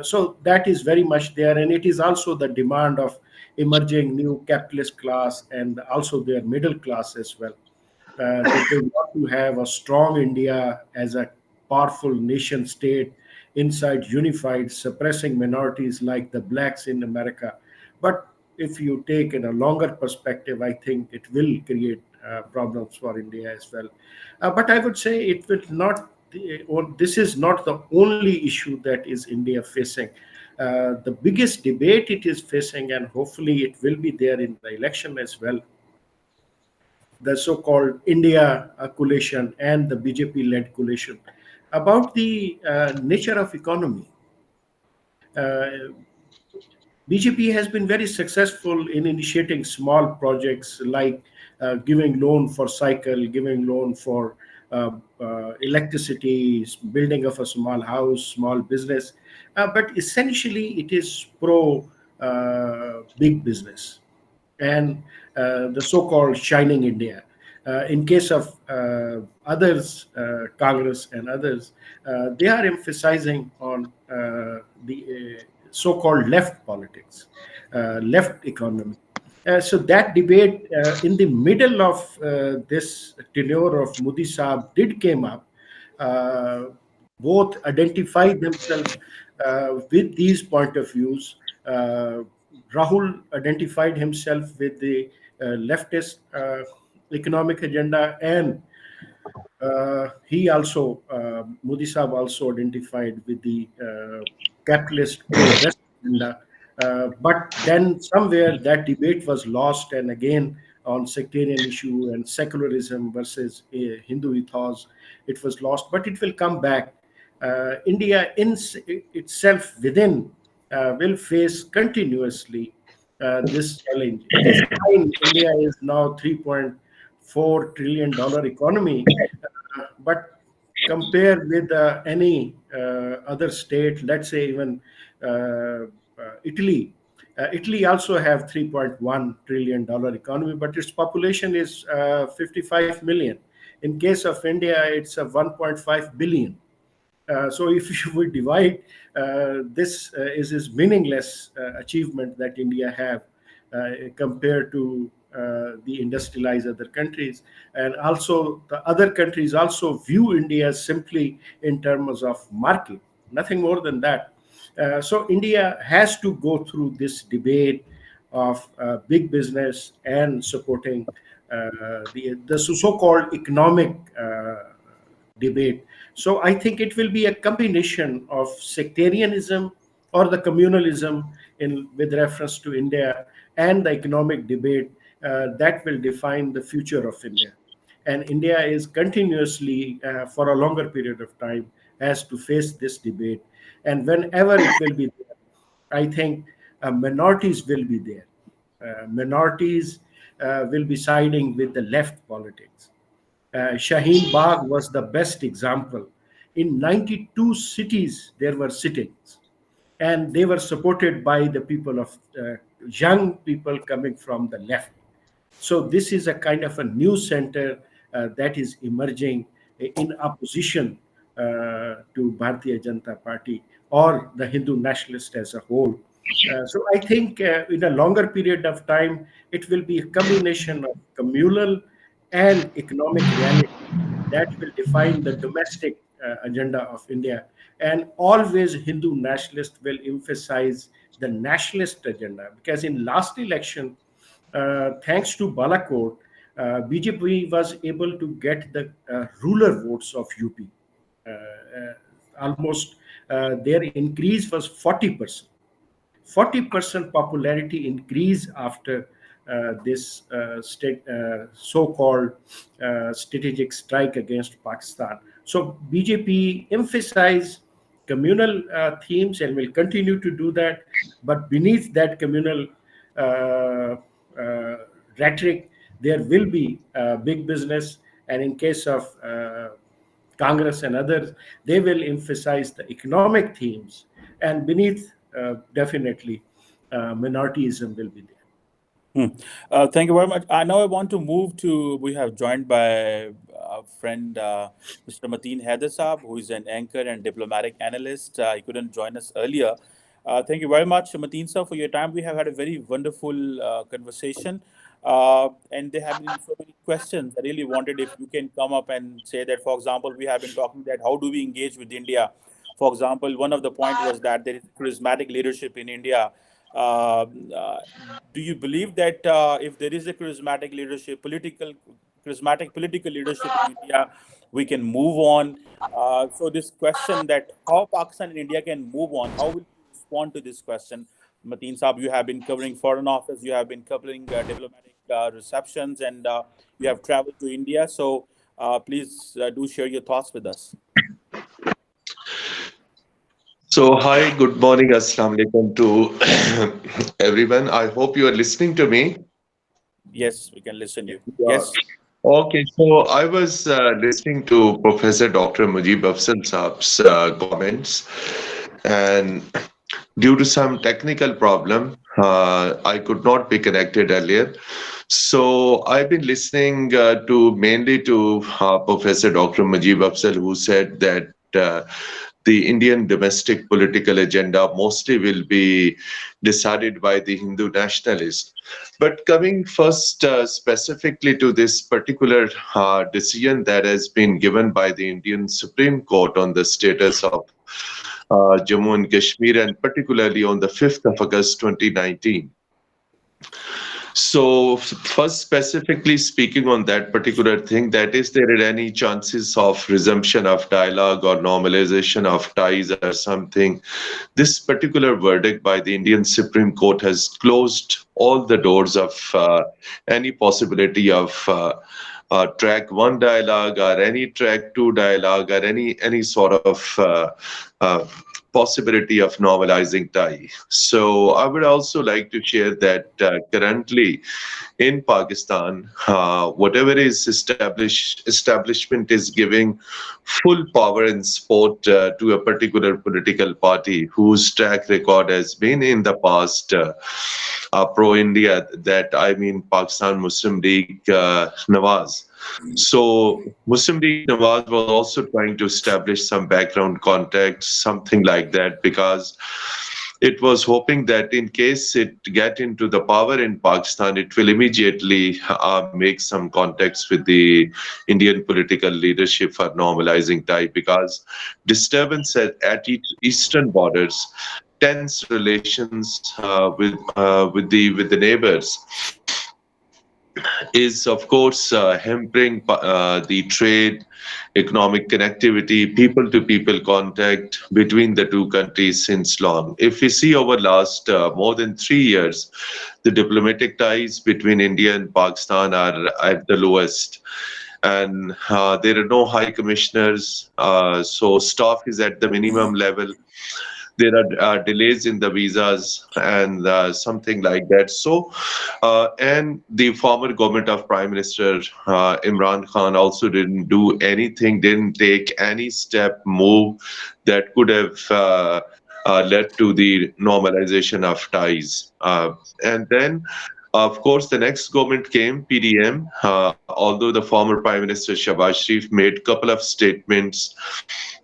So that is very much there, and it is also the demand of emerging new capitalist class and also their middle class as well, that they want to have a strong India as a powerful nation state inside unified, suppressing minorities like the blacks in America. But if you take in a longer perspective, I think it will create problems for India as well. But I would say it will not. This is not the only issue that is India facing. The biggest debate it is facing, and hopefully it will be there in the election as well, the so-called India coalition and the BJP-led coalition about the nature of economy. Uh, BJP has been very successful in initiating small projects like giving loan for cycle, giving loan for electricity, building of a small house, small business. But essentially, it is pro big business and the so-called shining India. In case of others, Congress and others, they are emphasizing on the so-called left politics, left economy. So that debate in the middle of this tenure of Modi Saab did came up. Uh, Both identified themselves with these point of views. Rahul identified himself with the leftist economic agenda, and Modi Saab also identified with the capitalist pro-West agenda. But then somewhere that debate was lost, and again on sectarian issue and secularism versus Hindu ethos, it was lost. But it will come back. India itself within will face continuously this challenge. It is fine. India is now $3.4 trillion economy, but compare with any other state, let's say even Italy. Italy also have $3.1 trillion economy, but its population is 55 million. In case of India, it's a 1.5 billion. So if you would divide, this is meaningless achievement that India have compared to the industrialized other countries. And also the other countries also view India simply in terms of market, nothing more than that. So India has to go through this debate of big business and supporting the so-called economic debate. So I think it will be a combination of sectarianism or the communalism in with reference to India and the economic debate that will define the future of India. And India is continuously, for a longer period of time, has to face this debate. And whenever it will be there, I think minorities will be there. Minorities will be siding with the left politics. Shaheen Bagh was the best example. In 92 cities, there were sittings, and they were supported by the people of young people coming from the left. So this is a kind of a new center that is emerging in opposition to Bharatiya Janata Party or the Hindu nationalist as a whole. So I think in a longer period of time, it will be a combination of communal and economic reality that will define the domestic agenda of India. And always Hindu nationalists will emphasize the nationalist agenda because in last election, thanks to Balakot, BJP was able to get the rural votes of UP. Almost their increase was 40%. 40% popularity increase after this so-called strategic strike against Pakistan. So BJP emphasized communal themes and will continue to do that. But beneath that communal uh, uh, rhetoric, there will be big business. And in case of Congress and others, they will emphasize the economic themes, and beneath, definitely, minorityism will be there. Hmm. Thank you very much. Now I want to move to, we have joined by a friend, Mr. Mateen Haider Saab, who is an anchor and diplomatic analyst. He couldn't join us earlier. Thank you very much, Mateen sir, for your time. We have had a very wonderful conversation. And there have been so many questions. I really wanted if you can come up and say that, for example, we have been talking that how do we engage with India? For example, one of the point was that there is charismatic leadership in India. Uh, uh, do you believe that if there is a charismatic political leadership in India, we can move on? So this question that how Pakistan and India can move on, how will we respond to this question. Mateen Saab, you have been covering Foreign Office, you have been covering diplomatic receptions, and you have traveled to India. So please do share your thoughts with us. So, hi, good morning, Assalamu alaikum to everyone. I hope you are listening to me. Yes, we can listen to you. Yeah. Yes. Okay, so I was listening to Professor Dr. Mujib Afzal Saab's comments, and due to some technical problem, I could not be connected earlier. So I've been listening to mainly to Professor Dr. Mujib Afzal, who said that the Indian domestic political agenda mostly will be decided by the Hindu nationalists. But coming first specifically to this particular decision that has been given by the Indian Supreme Court on the status of Jammu and Kashmir, and particularly on the 5th of August 2019. So, first, specifically speaking on that particular thing, that is there any chances of resumption of dialogue or normalization of ties or something? This particular verdict by the Indian Supreme Court has closed all the doors of any possibility of track one dialogue or any track two dialogue or any sort of uh, possibility of normalizing tie. So I would also like to share that currently in Pakistan, whatever is establishment is giving full power and support to a particular political party whose track record has been in the past pro-India. That I mean Pakistan Muslim League Nawaz. So Muslim League Nawaz was also trying to establish some background context, something like that, because it was hoping that in case it get into the power in Pakistan, it will immediately make some contacts with the Indian political leadership for normalizing tie, because disturbance at eastern borders, tense relations with the neighbors is of course hampering the trade, economic connectivity, people to people contact between the two countries since long. If we see over last more than 3 years, the diplomatic ties between India and Pakistan are at the lowest. And there are no high commissioners, so staff is at the minimum level. There are delays in the visas and something like that. So, and the former government of Prime Minister Imran Khan also didn't do anything, didn't take any step, move that could have led to the normalization of ties. And then of course, the next government came, PDM, although the former Prime Minister Shahbaz Sharif made a couple of statements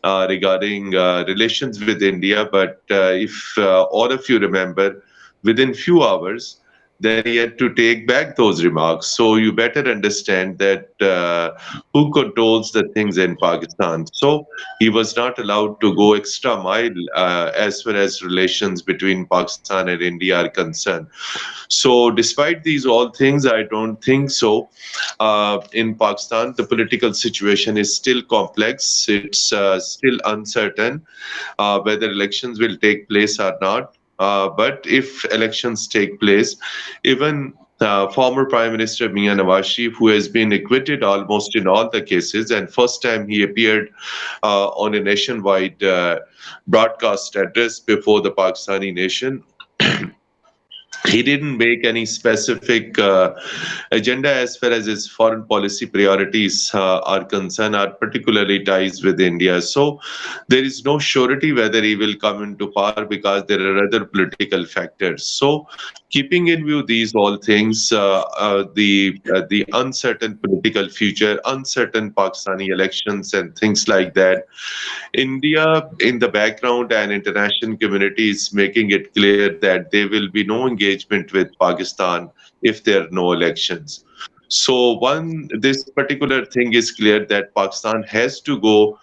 regarding relations with India. But if all of you remember, within few hours, then he had to take back those remarks. So you better understand that who controls the things in Pakistan. So he was not allowed to go extra mile as far as relations between Pakistan and India are concerned. So despite these all things, I don't think so. In Pakistan, the political situation is still complex. It's still uncertain whether elections will take place or not. But if elections take place, even former Prime Minister Mia Nawaz Sharif, who has been acquitted almost in all the cases, and first time he appeared on a nationwide broadcast address before the Pakistani nation, he didn't make any specific agenda as far as his foreign policy priorities are concerned, are particularly ties with India. So there is no surety whether he will come into power because there are other political factors. So keeping in view these all things, the uncertain political future, uncertain Pakistani elections and things like that, India in the background and international community is making it clear that there will be no engagement with Pakistan if there are no elections. So this particular thing is clear that Pakistan has to go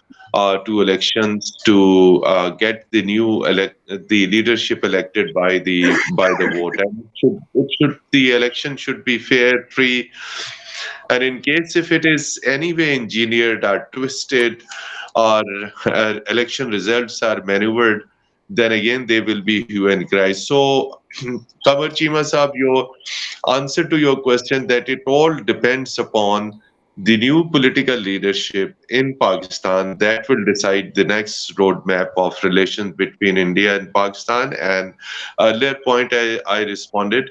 to elections to get the leadership elected by the vote, and the election should be fair, free, and in case if it is anyway engineered or twisted or election results are maneuvered, then again there will be hue and cry. So, Kamar Chima Saab, your answer to your question that it all depends upon the new political leadership in Pakistan that will decide the next roadmap of relations between India and Pakistan. And earlier point I responded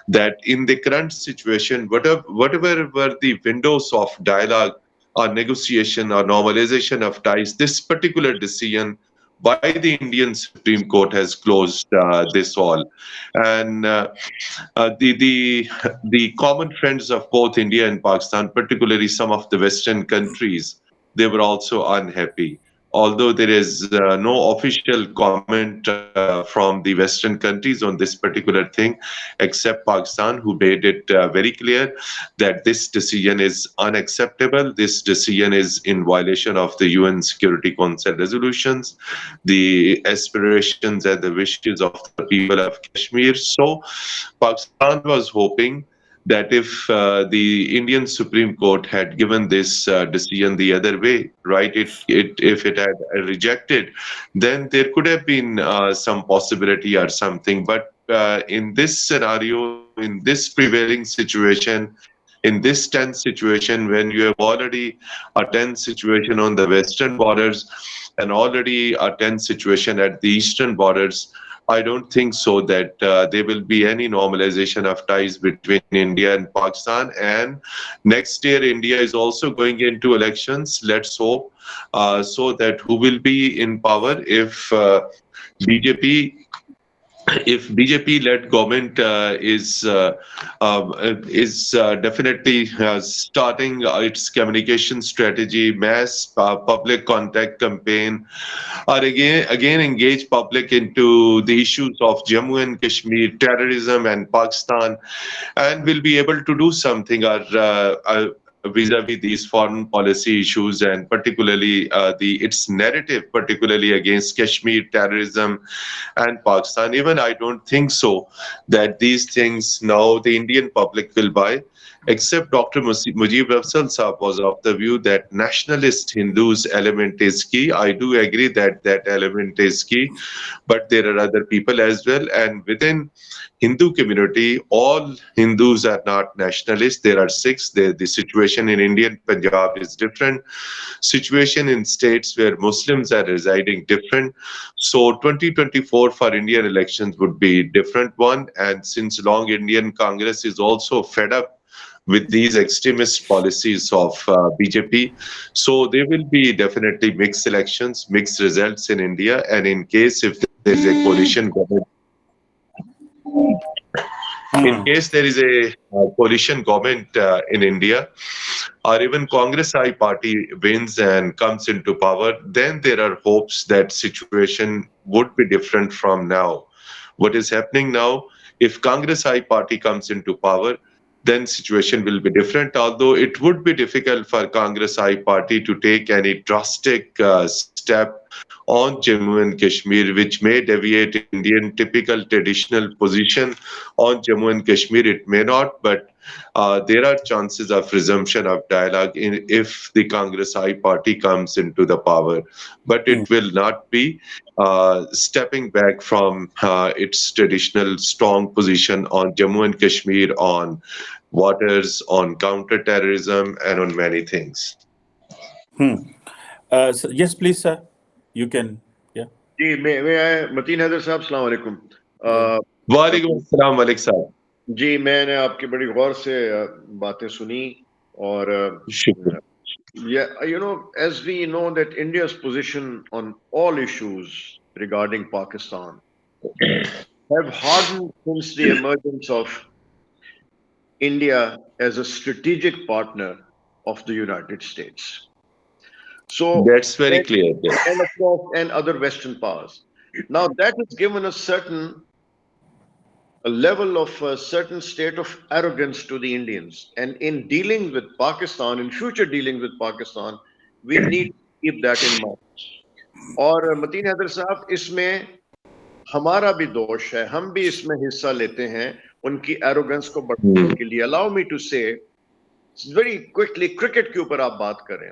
that in the current situation, whatever were the windows of dialogue or negotiation or normalization of ties, this particular decision by the Indian Supreme Court has closed this all. And the common friends of both India and Pakistan, particularly some of the Western countries, they were also unhappy. Although there is no official comment from the Western countries on this particular thing, except Pakistan, who made it very clear that this decision is unacceptable. This decision is in violation of the UN Security Council resolutions, the aspirations and the wishes of the people of Kashmir. So, Pakistan was hoping that if the Indian Supreme Court had given this decision the other way, right, if it had rejected, then there could have been some possibility or something. But in this scenario, in this prevailing situation, in this tense situation, when you have already a tense situation on the western borders and already a tense situation at the eastern borders, I don't think so that there will be any normalization of ties between India and Pakistan. And next year, India is also going into elections. Let's hope so that who will be in power BJP if BJP-led government is definitely starting its communication strategy, mass public contact campaign, or again engage public into the issues of Jammu and Kashmir, terrorism, and Pakistan, and will be able to do something vis-a-vis these foreign policy issues, and particularly its narrative, particularly against Kashmir terrorism and Pakistan. Even I don't think so that these things now the Indian public will buy. Except Dr. Mujib Afzal Saab was of the view that nationalist Hindus element is key. I do agree that that element is key, but there are other people as well. And within Hindu community, all Hindus are not nationalists. There are Sikhs. The situation in Indian Punjab is different. Situation in states where Muslims are residing different. So 2024 for Indian elections would be different one. And since long Indian Congress is also fed up with these extremist policies of BJP. So there will be definitely mixed elections, mixed results in India. And in case if there is a coalition government, in case there is a coalition government in India, or even Congress I party wins and comes into power, then there are hopes that situation would be different from now. What is happening now, if Congress I party comes into power, then situation will be different. Although it would be difficult for Congress I party to take any drastic step on Jammu and Kashmir, which may deviate Indian typical traditional position on Jammu and Kashmir. It may not, but there are chances of resumption of dialogue if the Congress I party comes into the power. But it will not be stepping back from its traditional strong position on Jammu and Kashmir, on waters, on counter-terrorism, and on many things. So yes, please, sir. You can. Yeah. जी मैं मतीन हैदर साहब अस्सलाम वालेकुम वालेकुम अस्सलाम मलिक साहब जी मैंने आपकी बड़ी गौर से बातें सुनी और शुक्रिया yeah, you know, as we know that India's position on all issues regarding Pakistan have hardened since the emergence of India as a strategic partner of the United States. So that's very clear. And of course, and other Western powers. Now that has given a level of a certain state of arrogance to the Indians. And in dealing with Pakistan, in future dealing with Pakistan, we need to keep that in mind. और मतीन हैदर साहब इसमें हमारा भी दोष है, हम भी इसमें हिस्सा लेते हैं उनकी एरोगेंस को बढ़ाने के लिए. Allow me to say very quickly, cricket के ऊपर आप बात करें.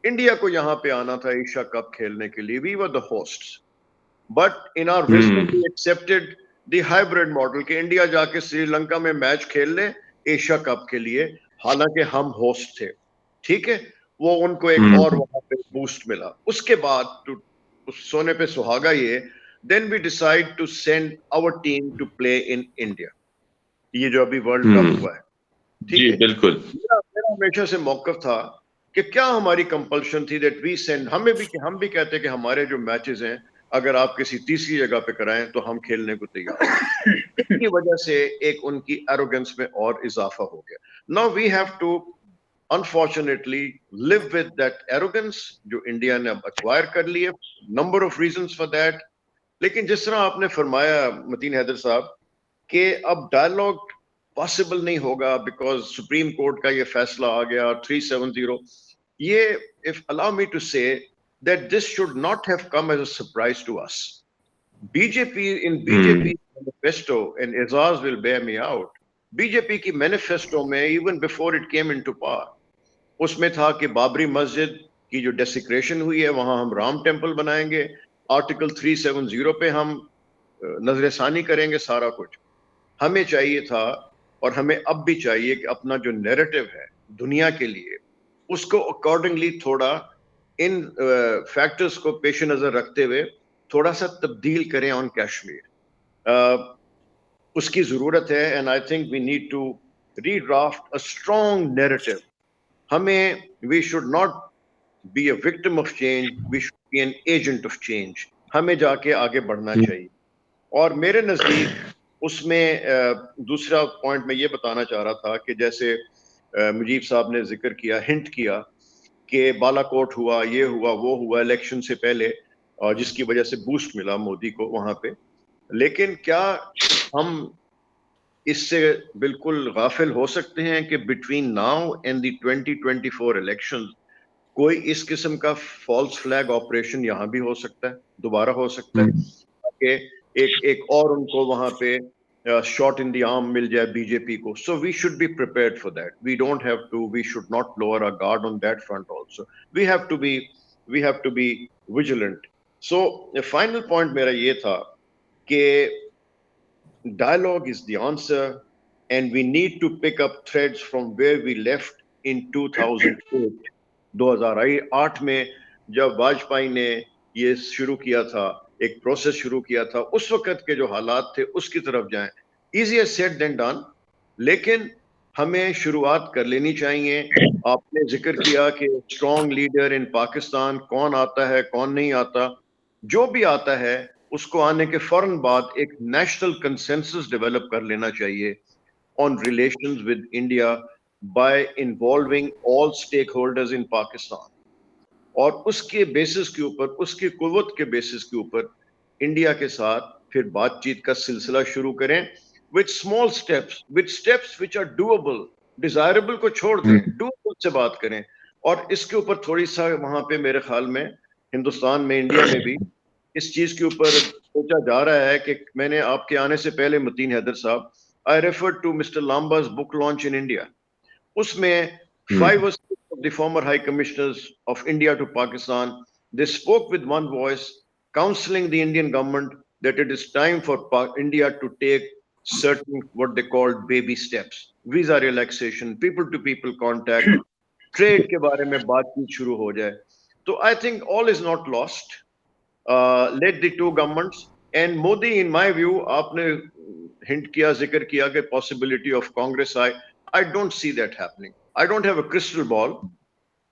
इंडिया को यहाँ पे आना था एशिया कप खेलने के लिए. We were the hosts. but in our wisdom we accepted the hybrid model کہ انڈیا جا کے سری لنکا میں میچ کھیل لے ایشیا کپ کے لیے, حالانکہ ہم ہوسٹ تھے, ٹھیک ہے, وہ ان کو ایک اور وہاں پہ بوسٹ ملا. اس کے بعد سونے پہ سہاگا یہ, then we decide to send our team to play in India, یہ جو ابھی ورلڈ کپ ہوا ہے, ٹھیک ہے. بالکل میرا ہمیشہ سے موقف تھا کہ کیا ہماری کمپلشن تھی دیٹ وی سینڈ, ہم بھی کہتے کہ ہمارے جو میچز ہیں اگر آپ کسی تیسری جگہ پہ کرائیں تو ہم کھیلنے کو تیار ہیں. اس کی وجہ سے ایک ان کی ایروگنس میں اور اضافہ ہو گیا. Now we have to unfortunately live with that arrogance جو انڈیا نے اب acquire کر لی ہے, number of reasons for that. لیکن جس طرح آپ نے فرمایا متین حیدر صاحب کہ اب ڈائلاگ پاسبل نہیں ہوگا بیکاز سپریم کورٹ کا یہ فیصلہ آ گیا 370, یہ if allow me to say that this should not have come as a surprise to us. BJP manifesto, and Azaz will bear me out, BJP کی manifesto میں even before it came into power اس میں تھا کہ بابری مسجد کی جو ڈیسیکریشن ہوئی ہے وہاں ہم رام ٹیمپل بنائیں گے, آرٹیکل 370 پہ ہم نظر ثانی کریں گے سارا کچھ. ہمیں چاہیے تھا اور ہمیں اب بھی چاہیے کہ اپنا جو نیریٹو ہے دنیا کے لیے اس کو اکارڈنگلی تھوڑا ان فیکٹرز کو پیش نظر رکھتے ہوئے تھوڑا سا تبدیل کریں آن کشمیر. اس کی ضرورت ہے, and I think we need to redraft a strong narrative. ہمیں we should not be a victim of change, we should be an agent of change. ہمیں جا کے آگے بڑھنا چاہیے. اور میرے نزدیک اس میں دوسرا پوائنٹ میں یہ بتانا چاہ رہا تھا کہ جیسے مجیب صاحب نے ذکر کیا, ہنٹ کیا کہ بالا کوٹ ہوا, یہ ہوا, وہ ہوا الیکشن سے پہلے, جس کی وجہ سے بوسٹ ملا مودی کو وہاں پہ. لیکن کیا ہم اس سے بالکل غافل ہو سکتے ہیں کہ between now and the 2024 election کوئی اس قسم کا فالس فلیگ آپریشن یہاں بھی ہو سکتا ہے, دوبارہ ہو سکتا ہے کہ ایک اور ان کو وہاں پہ شاٹ ان دی آرم مل جائے بی جے پی کو. So we should be prepared for that. We don't have to, we should not lower our guard on that front also. We have to be vigilant. So final point میرا یہ تھا کہ dialogue is the answer, and we need to pick up threads from where we left in 2008. 2008 میں جب واجپئی نے یہ شروع کیا تھا, ایک پروسیس شروع کیا تھا, اس وقت کے جو حالات تھے اس کی طرف جائیں. easier said than done, لیکن ہمیں شروعات کر لینی چاہیے. آپ نے ذکر کیا کہ اسٹرانگ لیڈر ان پاکستان کون آتا ہے کون نہیں آتا. جو بھی آتا ہے اس کو آنے کے فوراً بعد ایک نیشنل کنسنسس ڈیولپ کر لینا چاہیے on relations with India by involving all stakeholders in Pakistan. اور اس کے بیسس کے اوپر, اس کی قوت کے بیسس کے اوپر انڈیا کے ساتھ پھر بات چیت کا سلسلہ شروع کریں with small steps, with steps which are doable. desirable کو چھوڑ دیں, doable سے بات کریں. اور اس کے اوپر تھوڑی سا وہاں پہ میرے خیال میں ہندوستان میں, انڈیا میں بھی اس چیز کے اوپر سوچا جا رہا ہے کہ میں نے آپ کے آنے سے پہلے متین حیدر صاحب, I referred to Mr. Lamba's book launch in India. اس میں 5 or 6 of the former high commissioners of India to Pakistan, they spoke with one voice, counseling the Indian government that it is time for India to take certain what they called baby steps. Visa relaxation, people to people contact, trade کے بارے میں بات چیت شروع ہو جائے. تو I think all is not lost. Let the two governments and Modi, in my view, آپ نے hint کیا, ذکر کیا کہ possibility of Congress. I don't see that happening. I don't have a crystal ball,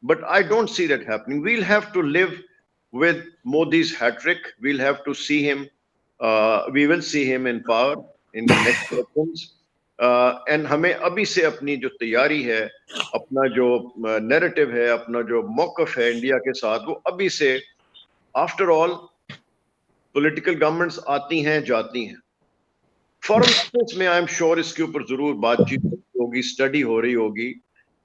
but I don't see that happening. We'll have to live with Modi's hat trick. We'll have to see him. We will see him in power in the next elections. And ہمیں ابھی سے اپنی جو تیاری ہے, اپنا جو narrative ہے, اپنا جو موقف ہے انڈیا کے ساتھ, وہ ابھی سے, آفٹر آل پولیٹیکل گورنمنٹس آتی ہیں جاتی ہیں. فارن افیئرس میں آئی ایم شیور اس کے اوپر ضرور بات چیت ہوگی, اسٹڈی ہو رہی ہوگی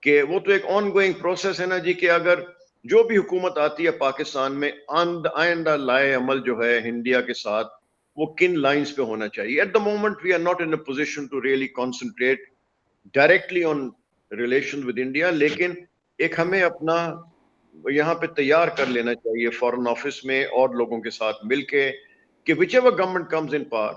کہ وہ تو ایک آن گوئنگ پروسیس ہے نا جی, کہ اگر جو بھی حکومت آتی ہے پاکستان میں, آئندہ لائے عمل جو ہے انڈیا کے ساتھ وہ کن لائنز پہ ہونا چاہیے. At the moment we are not in a position to really concentrate directly on relation with India, لیکن ایک ہمیں اپنا یہاں پہ تیار کر لینا چاہیے فارن آفس میں اور لوگوں کے ساتھ مل کے कि whichever government comes in power,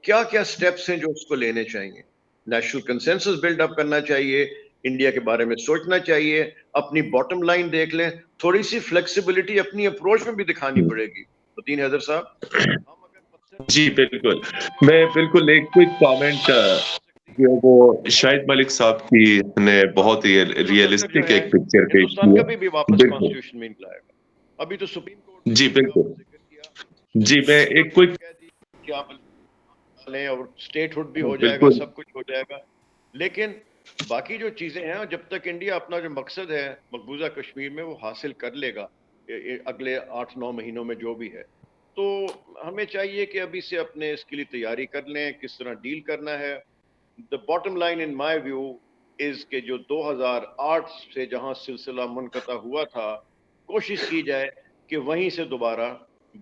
क्या क्या स्टेप्स हैं जो उसको लेने चाहिए. नेशनल कंसेंसस बिल्डअप करना चाहिए, इंडिया के बारे में सोचना चाहिए, अपनी बॉटम लाइन देख लें, थोड़ी सी फ्लेक्सिबिलिटी अपनी अप्रोच में भी दिखानी पड़ेगी. मतीन हैदर साहब, हम अगर मकसद जी बिल्कुल, मैं बिल्कुल एक क्विक कमेंट जो वो शाहिद मलिक साहब की ने बहुत ही रियलिस्टिक एक पिक्चर पेश हिंदुस्तान की का है. भी वापस बिल्कुल कॉन्स्टिट्यूशन में लाएगा. अभी तो सुप्रीम कोर्ट जी बिल्कुल जिक्र किया, जी, मैं एक क्विक कह दी कि आप लें और स्टेटहुड भी हो जाएगा, बिल्कुल सब कुछ हो जाएगा. लेकिन बाकी जो चीजें हैं, जब तक इंडिया अपना जो मकसद है मकबूजा कश्मीर में वो हासिल कर लेगा अगले 8-9 महीनों में जो भी है, तो हमें चाहिए कि अभी से अपने इसके लिए तैयारी कर लें, किस तरह डील करना है. The bottom line in my view is के जो 2008 से जहां सिलसिला मुनक़ता हुआ था, कोशिश की जाए कि वहीं से दोबारा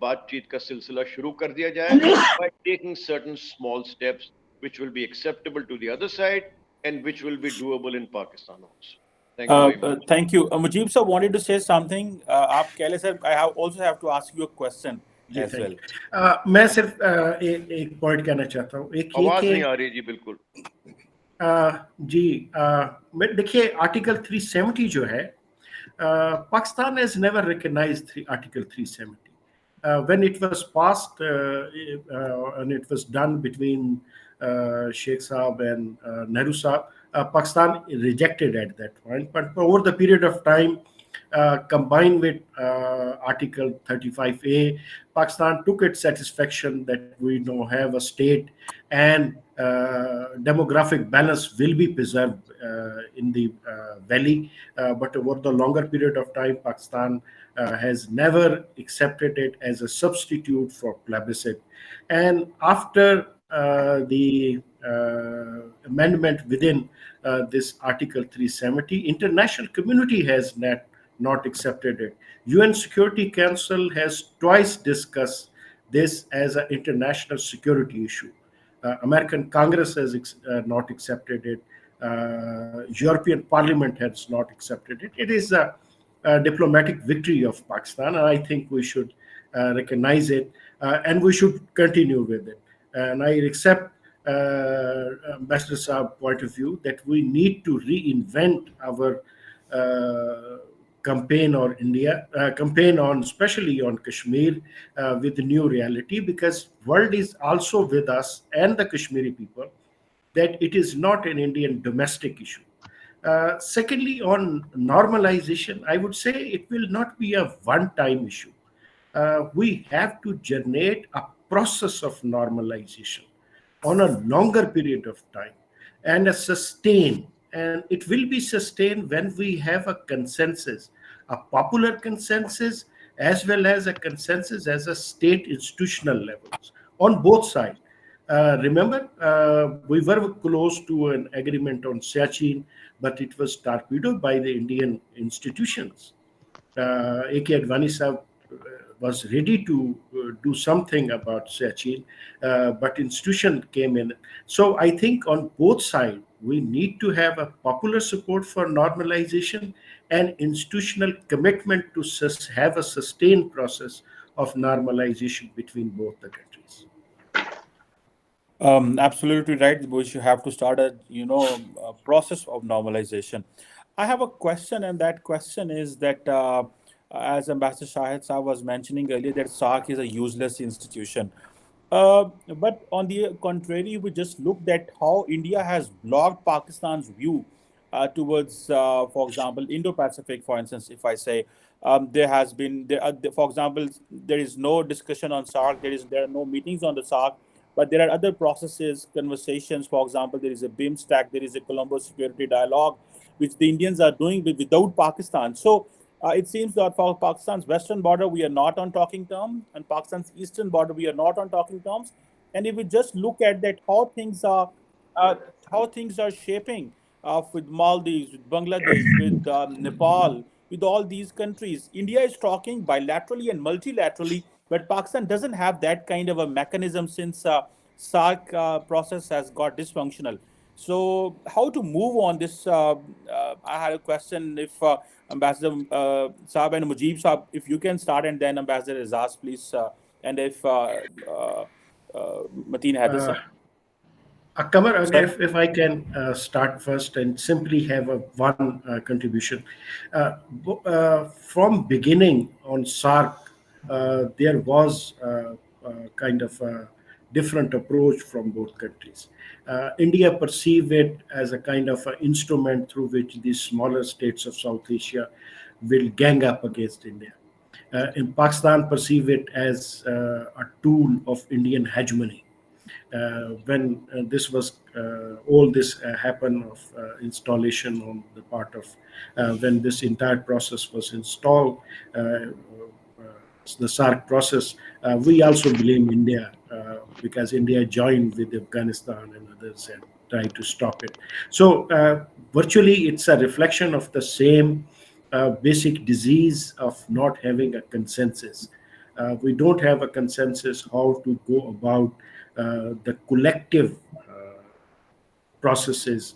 बातचीत का सिलसिला शुरू कर दिया जाए by taking certain small steps which will be acceptable to the other side and which will be doable in Pakistan also. Thank you very much. Thank you. Mujib sir wanted to say something. आप कहले sir, I also have to ask you a question ji as well. मैं सिर्फ एक point कहना चाहता हूँ. एक ये आवाज कि नहीं आ रही जी बिल्कुल. जी मैं देखिए आर्टिकल 370 जो है, Pakistan has never recognized Article 370. When it was passed and it was done between Sheikh Saab and Nehru Saab, Pakistan rejected at that point. But over the period of time, combined with Article 35A, Pakistan took its satisfaction that we now have a state and demographic balance will be preserved in the valley. But over the longer period of time, Pakistan has never accepted it as a substitute for plebiscite. And after the amendment within this Article 370, international community has not accepted it. UN Security Council has twice discussed this as an international security issue. American Congress has not accepted it. European Parliament has not accepted it. It is a diplomatic victory of Pakistan, and I think we should recognize it and we should continue with it. And I accept Ambassador Saab's point of view that we need to reinvent our campaign on India, campaign on especially on Kashmir with the new reality, because world is also with us and the Kashmiri people, that it is not an Indian domestic issue. Secondly, on normalization, I would say it will not be a one-time issue. We have to generate a process of normalization on a longer period of time and a sustain. And it will be sustained when we have a consensus, a popular consensus, as well as a consensus as a state institutional levels on both sides. Remember, we were close to an agreement on Siachen, but it was torpedoed by the Indian institutions. A.K. Advani Sahib was ready to do something about Siachen, but institution came in. So I think on both sides, we need to have a popular support for normalization and institutional commitment to have a sustained process of normalization between both the countries. Absolutely right. We should have to start a process of normalization. I have a question, and that question is that, as Ambassador Shahid Saab was mentioning earlier, that SARC is a useless institution. But on the contrary, we just looked at how India has blocked Pakistan's view towards, for example, Indo-Pacific. For instance, if I say there has been, for example, there is no discussion on SARC. There are no meetings on the SARC. But there are other processes, conversations. For example, there is a BIMSTAC, there is a Colombo Security Dialogue, which the Indians are doing without Pakistan. So it seems that for Pakistan's western border, we are not on talking terms, and Pakistan's eastern border, we are not on talking terms. And if we just look at that, how things are shaping with Maldives, with Bangladesh, with Nepal, with all these countries, India is talking bilaterally and multilaterally, but Pakistan doesn't have that kind of a mechanism since SARC process has got dysfunctional. So, how to move on this? I had a question. If Ambassador Saab and Mujib Saab, if you can start, and then Ambassador Azaz, please And if Mateen had this, Kamar, sir. if I can start first and simply have one contribution. From beginning on SARC, there was kind of a different approach from both countries. India perceived it as a kind of an instrument through which these smaller states of South Asia will gang up against India. In Pakistan, perceive it as a tool of Indian hegemony. When this was all this happened of installation on the part of when this entire process was installed, the SARC process, we also blame India because India joined with Afghanistan and others and tried to stop it. So virtually it's a reflection of the same basic disease of not having a consensus. We don't have a consensus how to go about the collective processes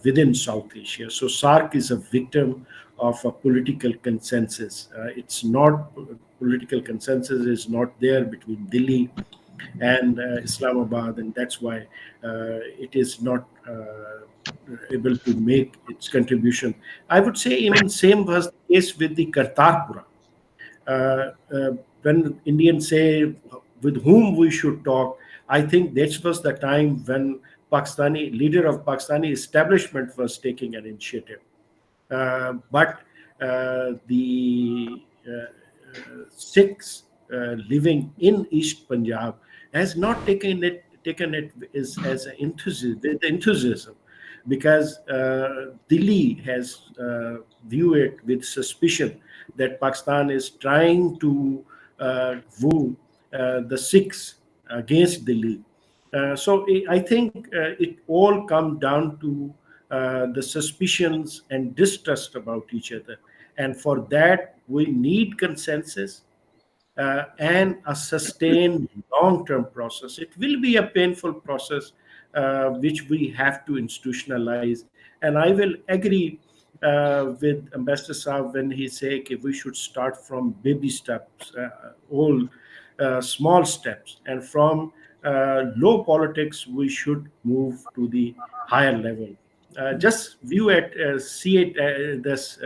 within South Asia. So SARC is a victim of a political consensus. It's not political consensus is not there between Delhi and Islamabad, and that's why it is not able to make its contribution. I would say even same was the case with the Kartarpura. uh, uh, when Indians say with whom we should talk, I think this was the time when Pakistani leader of Pakistani establishment was taking an initiative. But the Sikhs living in East Punjab has not taken it as an enthusiasm, because Delhi has viewed it with suspicion that Pakistan is trying to woo the Sikhs against Delhi. So I think it all comes down to the suspicions and distrust about each other. And for that, we need consensus and a sustained long-term process. It will be a painful process which we have to institutionalize. And I will agree with Ambassador Saab when he say okay, we should start from baby steps, all small steps, and from low politics we should move to the higher level. Just view it, see it this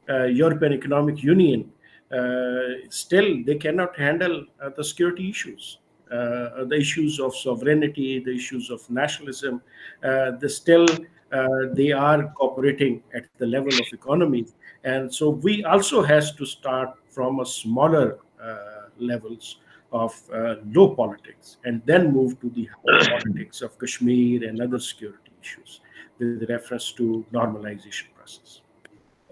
European Economic Union. Still, they cannot handle the security issues, the issues of sovereignty, the issues of nationalism. They are cooperating at the level of economy, and so we also has to start from a smaller levels of low politics, and then move to the high politics of Kashmir and other security issues with reference to normalization process.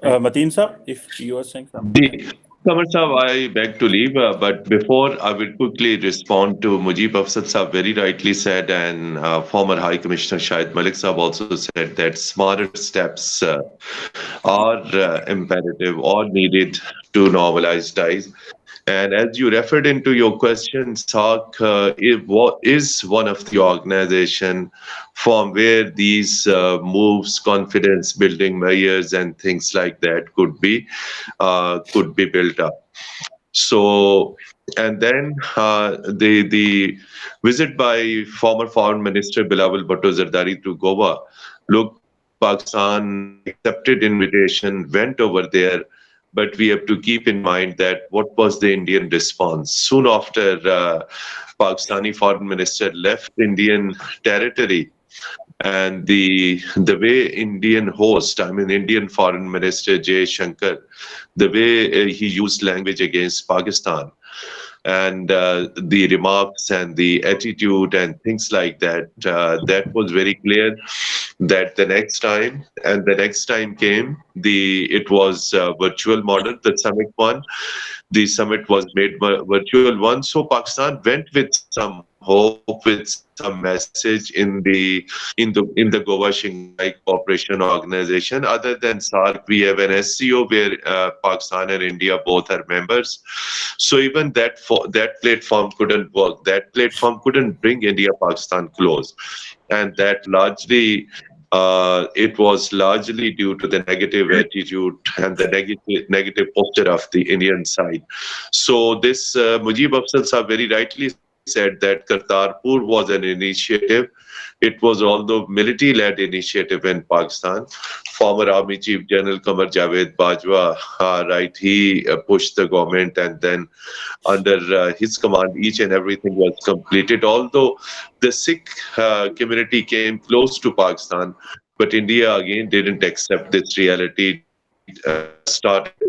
Mateen sir, if you are saying something. Kamar Saab, I beg to leave, but before I will quickly respond to Mujib Afsad Saab very rightly said, and former High Commissioner Shahid Malik Saab also said that smaller steps are imperative or needed to normalize ties. And as you referred into your question, SARC is one of the organization from where these moves, confidence building measures and things like that could be built up. So, and then the visit by former Foreign Minister Bilawal Bhutto Zardari to Goa. Look, Pakistan accepted invitation, went over there, but we have to keep in mind that what was the Indian response? Soon after Pakistani foreign minister left Indian territory, and the way Indian host, I mean Indian Foreign Minister Jay Shankar, the way he used language against Pakistan, and the remarks and the attitude and things like that, that was very clear that the next time came, it was virtual model, the summit one. The summit was made virtual one. So Pakistan went with some hope, with some message in the Goa Shanghai Cooperation Organization. Other than SARC, we have an SCO where Pakistan and India both are members. So even that platform couldn't work. That platform couldn't bring India Pakistan close, and that largely it was largely due to the negative attitude and the negative posture of the Indian side. So this Mujib Afzal Sahab very rightly said that Kartarpur was an initiative. It was although military-led initiative in Pakistan. Former Army Chief General Qamar Javed Bajwa, right, he pushed the government, and then under his command, each and everything was completed. Although the Sikh community came close to Pakistan, but India again didn't accept this reality, started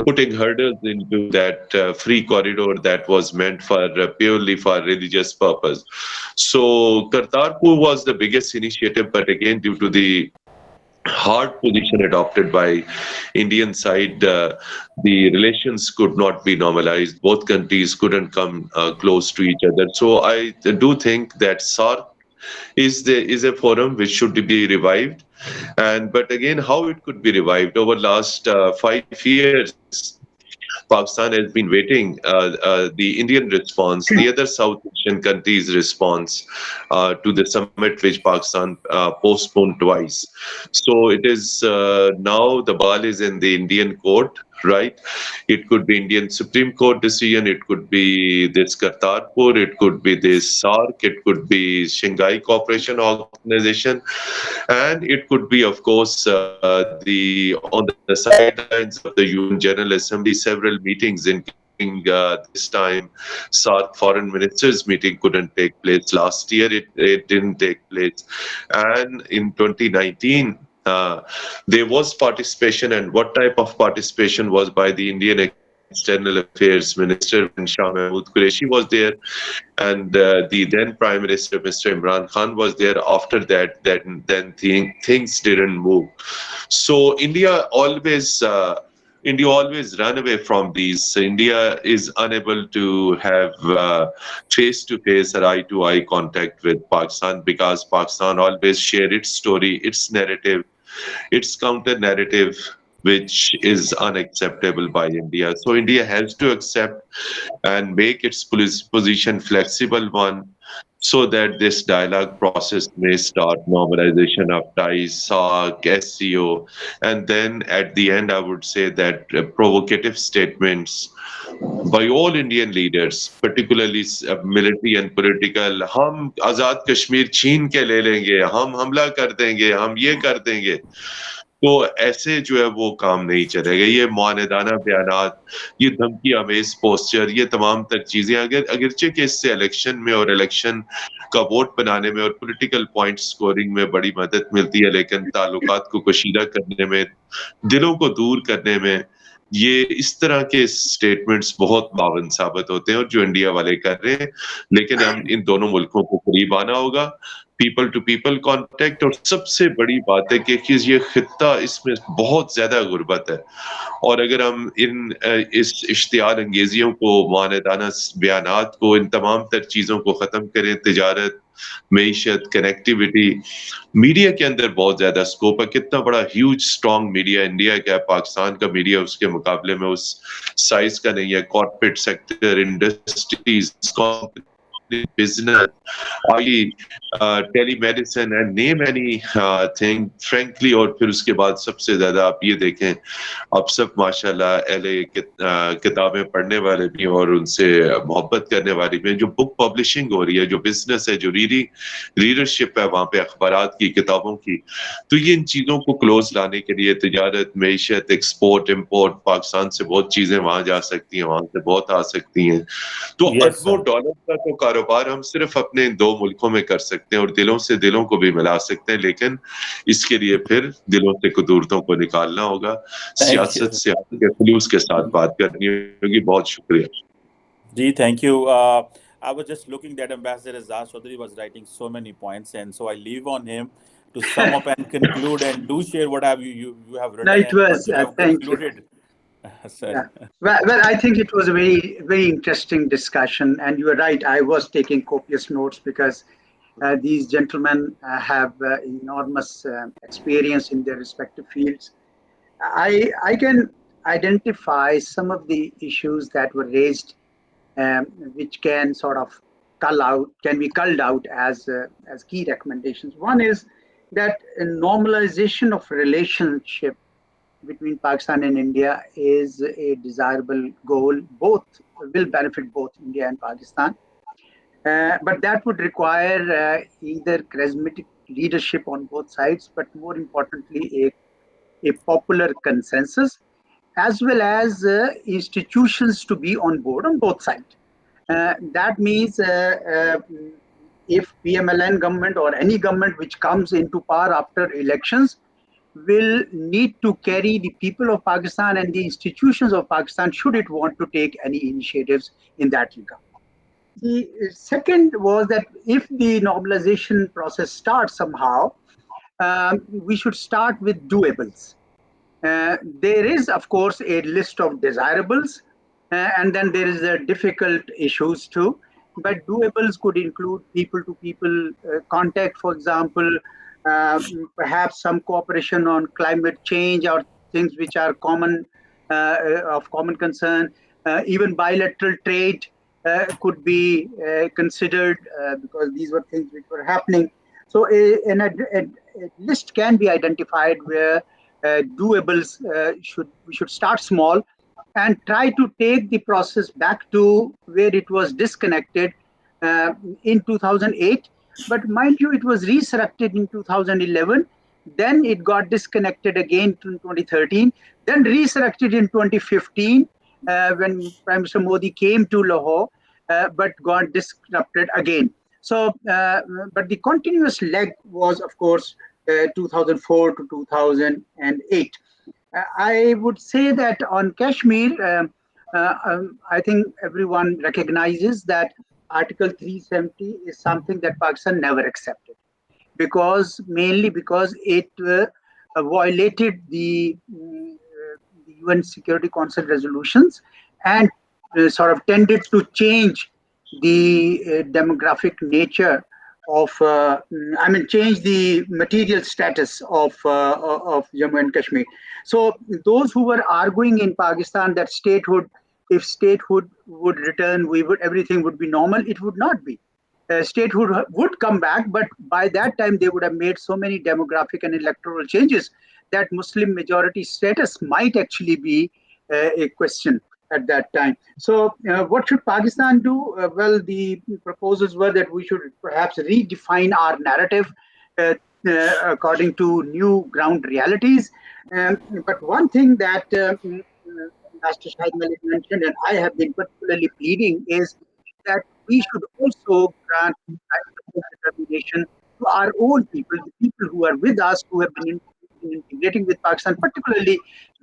putting hurdles into that free corridor that was meant for purely for religious purpose. So Kartarpur was the biggest initiative, but again, due to the hard position adopted by Indian side, the relations could not be normalized. Both countries couldn't come close to each other. So I do think that SARC is a forum which should be revived. And but again, how it could be revived over last 5 years, Pakistan has been waiting the Indian response, the other South Asian countries' response to the summit, which Pakistan postponed twice. So it is now the ball is in the Indian court, right? It could be Indian Supreme Court decision, it could be this Kartarpur, it could be this SARC, it could be Shanghai Cooperation Organization, and it could be, of course, the on the sidelines of the UN General Assembly, several meetings, including this time SARC Foreign Ministers meeting couldn't take place. Last year, it didn't take place. And in 2019, there was participation, and what type of participation was by the Indian External Affairs Minister when Shah Mahmood Qureshi was there, and the then Prime Minister, Mr. Imran Khan, was there. After that, then things didn't move. So India always run away from these. India is unable to have face-to-face or eye-to-eye contact with Pakistan because Pakistan always share its story, its narrative, its counter narrative, which is unacceptable by India. So India has to accept and make its position flexible one, so that this dialogue process may start normalization of ties, SARC, SCO, and then at the end, I would say that provocative statements by all Indian leaders, particularly military and political, हम आजाद कश्मीर छीन के ले लेंगे, हम हमला कर देंगे, हम ये कर देंगे, तो ऐसे जो है वो काम नहीं चलेगा। ये मुआनदाना बयानात, ये धमकी आमेज पोस्चर, ये तमाम तर चीजें अगरचे कि इससे इलेक्शन में और इलेक्शन का वोट बनाने में और पॉलिटिकल पॉइंट स्कोरिंग में बड़ी मदद मिलती है, लेकिन ताल्लुकात को कशीदा करने में, दिलों को दूर करने में ये इस तरह के स्टेटमेंट्स बहुत मावन साबित होते हैं, और जो इंडिया वाले कर रहे हैं। लेकिन हम इन दोनों मुल्कों को करीब आना होगा, पीपल टू पीपल कांटेक्ट, और सबसे बड़ी बात है कि ये खित्ता, इसमें बहुत ज्यादा गुर्बत है, और अगर हम इस इश्तियाल अंगेजियों को, मानदाना बयानात को, इन तमाम तर चीजों को खत्म करें, तिजारत, मईशत, कनेक्टिविटी, मीडिया के अंदर बहुत ज्यादा स्कोप है। कितना बड़ा ह्यूज स्ट्रॉन्ग मीडिया इंडिया का है, पाकिस्तान का मीडिया उसके मुकाबले में उस साइज का नहीं है। Corporate sector, industries, business, I telemedicine and name any thing frankly. और फिर उसके बाद सबसे ज्यादा आप ये देखें, अब सब माशाल्लाह एलए किताबें पढ़ने वाले भी और उनसे मोहब्बत करने वाली भी, जो बुक पब्लिशिंग हो रही है, जो बिजनेस है, जो रीडरशिप है वहाँ पे अखबारात की, किताबों की, तो ये इन चीजों को क्लोज लाने के लिए तिजारत, मईशत, एक्सपोर्ट इम्पोर्ट, पाकिस्तान से बहुत चीजें वहां जा सकती हैं, वहां से बहुत आ सकती हैं। तो Yes, अरबों sir. डॉलर का तो कारोबार हम सिर्फ अपने इन दो मुल्कों में कर सकते हैं, और दिलों से दिलों को भी मिला सकते हैं, लेकिन इसके लिए फिर दिलों से कुदूरतों को निकालना होगा, Thank सियासत you. से के खलूस के साथ बात करनी होगी। बहुत शुक्रिया Ji, thank you. I was just looking that Ambassador Azad Chaudhary was writing so many points, and so I leave on him to sum up and conclude, and do share what have you have No, written it and was. what you have Thank you. concluded. Sir. Yeah. Well, I think it was a very interesting discussion, and you are right. I was taking copious notes because these gentlemen have enormous experience in their respective fields. I can identify some of the issues that were raised, which can sort of culled out as key recommendations. One is that a normalization of relationship between Pakistan and India is a desirable goal. Both will benefit both India and Pakistan. But that would require either charismatic leadership on both sides, but more importantly, a popular consensus, as well as institutions to be on board on both sides. That means if PMLN government or any government which comes into power after elections will need to carry the people of Pakistan and the institutions of Pakistan should it want to take any initiatives in that regard. The second was that if the normalization process starts somehow, we should start with doables. There is, of course, a list of desirables, and then there is difficult issues too. But doables could include people-to-people contact, for example, perhaps some cooperation on climate change or things which are of common concern. Even bilateral trade could be considered because these were things which were happening. So a list can be identified where doables we should start small and try to take the process back to where it was disconnected in 2008. But mind you, it was resurrected in 2011. Then it got disconnected again in 2013. Then resurrected in 2015 when Prime Minister Modi came to Lahore, but got disrupted again. So, but the continuous leg was, of course, 2004 to 2008. I would say that on Kashmir, I think everyone recognizes that Article 370 is something that Pakistan never accepted, mainly because it violated the UN Security Council resolutions and sort of tended to change the demographic nature of, change the material status of Jammu and Kashmir. So those who were arguing in Pakistan that if statehood would return, everything would be normal. It would not be. Statehood would come back, but by that time they would have made so many demographic and electoral changes that Muslim majority status might actually be a question at that time. So what should Pakistan do? Well, the proposals were that we should perhaps redefine our narrative according to new ground realities. But one thing that Master Shahid Malik mentioned, and I have been particularly pleading, is that we should also grant determination to our own people, the people who are with us, who have been integrating with Pakistan, particularly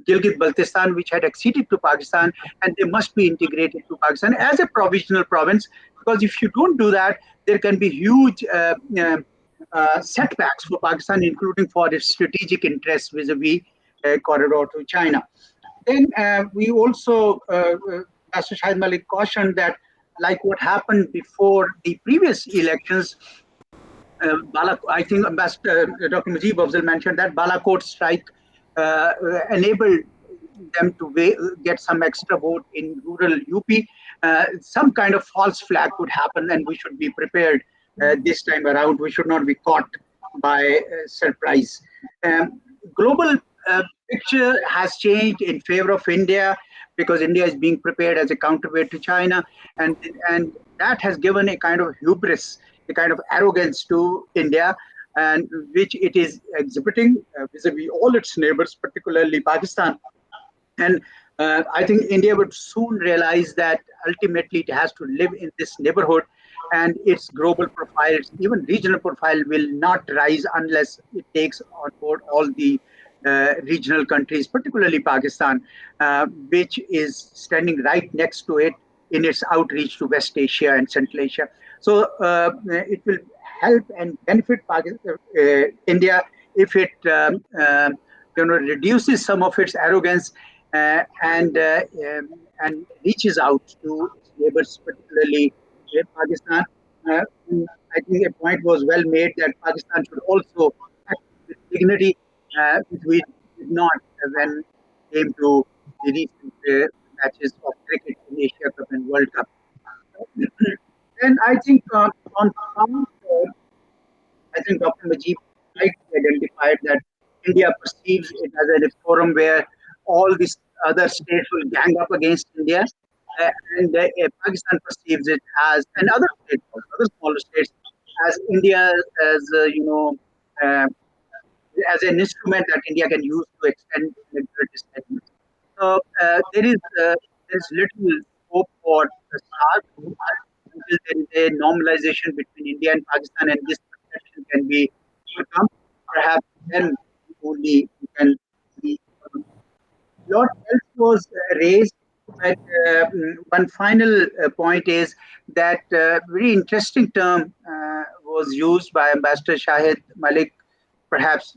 Gilgit-Baltistan, which had acceded to Pakistan, and they must be integrated to Pakistan as a provisional province, because if you don't do that, there can be huge setbacks for Pakistan, including for its strategic interests vis-a-vis corridor to China. Then we also, Master Shahid Malik cautioned that, like what happened before the previous elections, I think Ambassador Dr. Mujib Afzal mentioned that Balakot strike enabled them to get some extra vote in rural UP. Some kind of false flag could happen, and we should be prepared this time around. We should not be caught by surprise. Global picture has changed in favor of India because India is being prepared as a counterweight to China, and that has given a kind of hubris, a kind of arrogance to India, and which it is exhibiting vis-a-vis all its neighbors, particularly Pakistan. And I think India would soon realize that ultimately it has to live in this neighborhood, and its global profile, even regional profile, will not rise unless it takes on board all the regional countries, particularly Pakistan, which is standing right next to it in its outreach to West Asia and Central Asia. So it will help and benefit India if it reduces some of its arrogance and reaches out to its neighbors, particularly Pakistan. I think a point was well made that Pakistan should also act with dignity, which we did not when it came to the recent matches of cricket in Asia Cup and World Cup. Then I think on some, I think Dr. Majid rightly identified that India perceives it as a forum where all these other states will gang up against India, and Pakistan perceives it as, and other states, also, other smaller states, as India as uh, as an instrument that India can use to extend its segments. So there is little hope for the SARC until there is a normalization between India and Pakistan, and this perception can be overcome. Perhaps then only we can be. Lot else was raised, but one final point is that very interesting term was used by Ambassador Shahid Malik, perhaps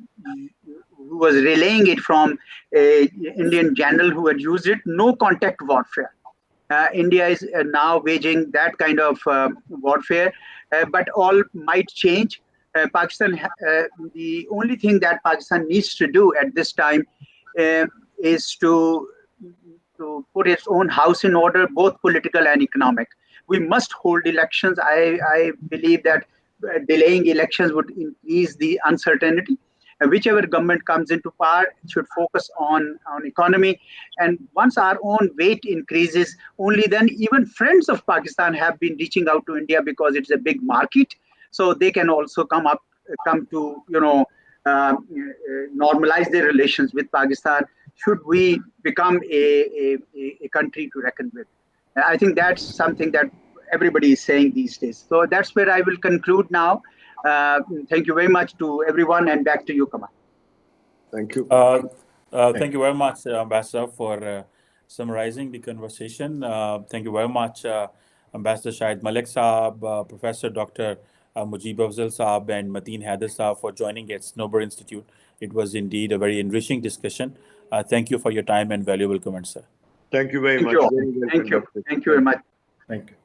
who was relaying it from a Indian general who had used it, no contact warfare. India is now waging that kind of warfare, but all might change. The only thing that Pakistan needs to do at this time uh, is to put its own house in order, both political and economic. We must hold elections. I believe that delaying elections would increase the uncertainty. Whichever government comes into power should focus on economy. And once our own weight increases, only then even friends of Pakistan have been reaching out to India because it's a big market. So they can also come to, normalize their relations with Pakistan should we become a country to reckon with. I think that's something that everybody is saying these days. So that's where I will conclude now. Thank you very much to everyone, and back to you, Kamal. Thank you. Thank you very much, Ambassador, for summarizing the conversation. Thank you very much, Ambassador Shahid Malik Saab, Professor Dr. Mujib Afzal Saab, and Mateen Haider Saab for joining at Sanober Institute. It was indeed a very enriching discussion. Thank you for your time and valuable comments, sir. Thank you very Thank much. you all. Very welcome, Thank you. Dr. Thank you very much. Thank you.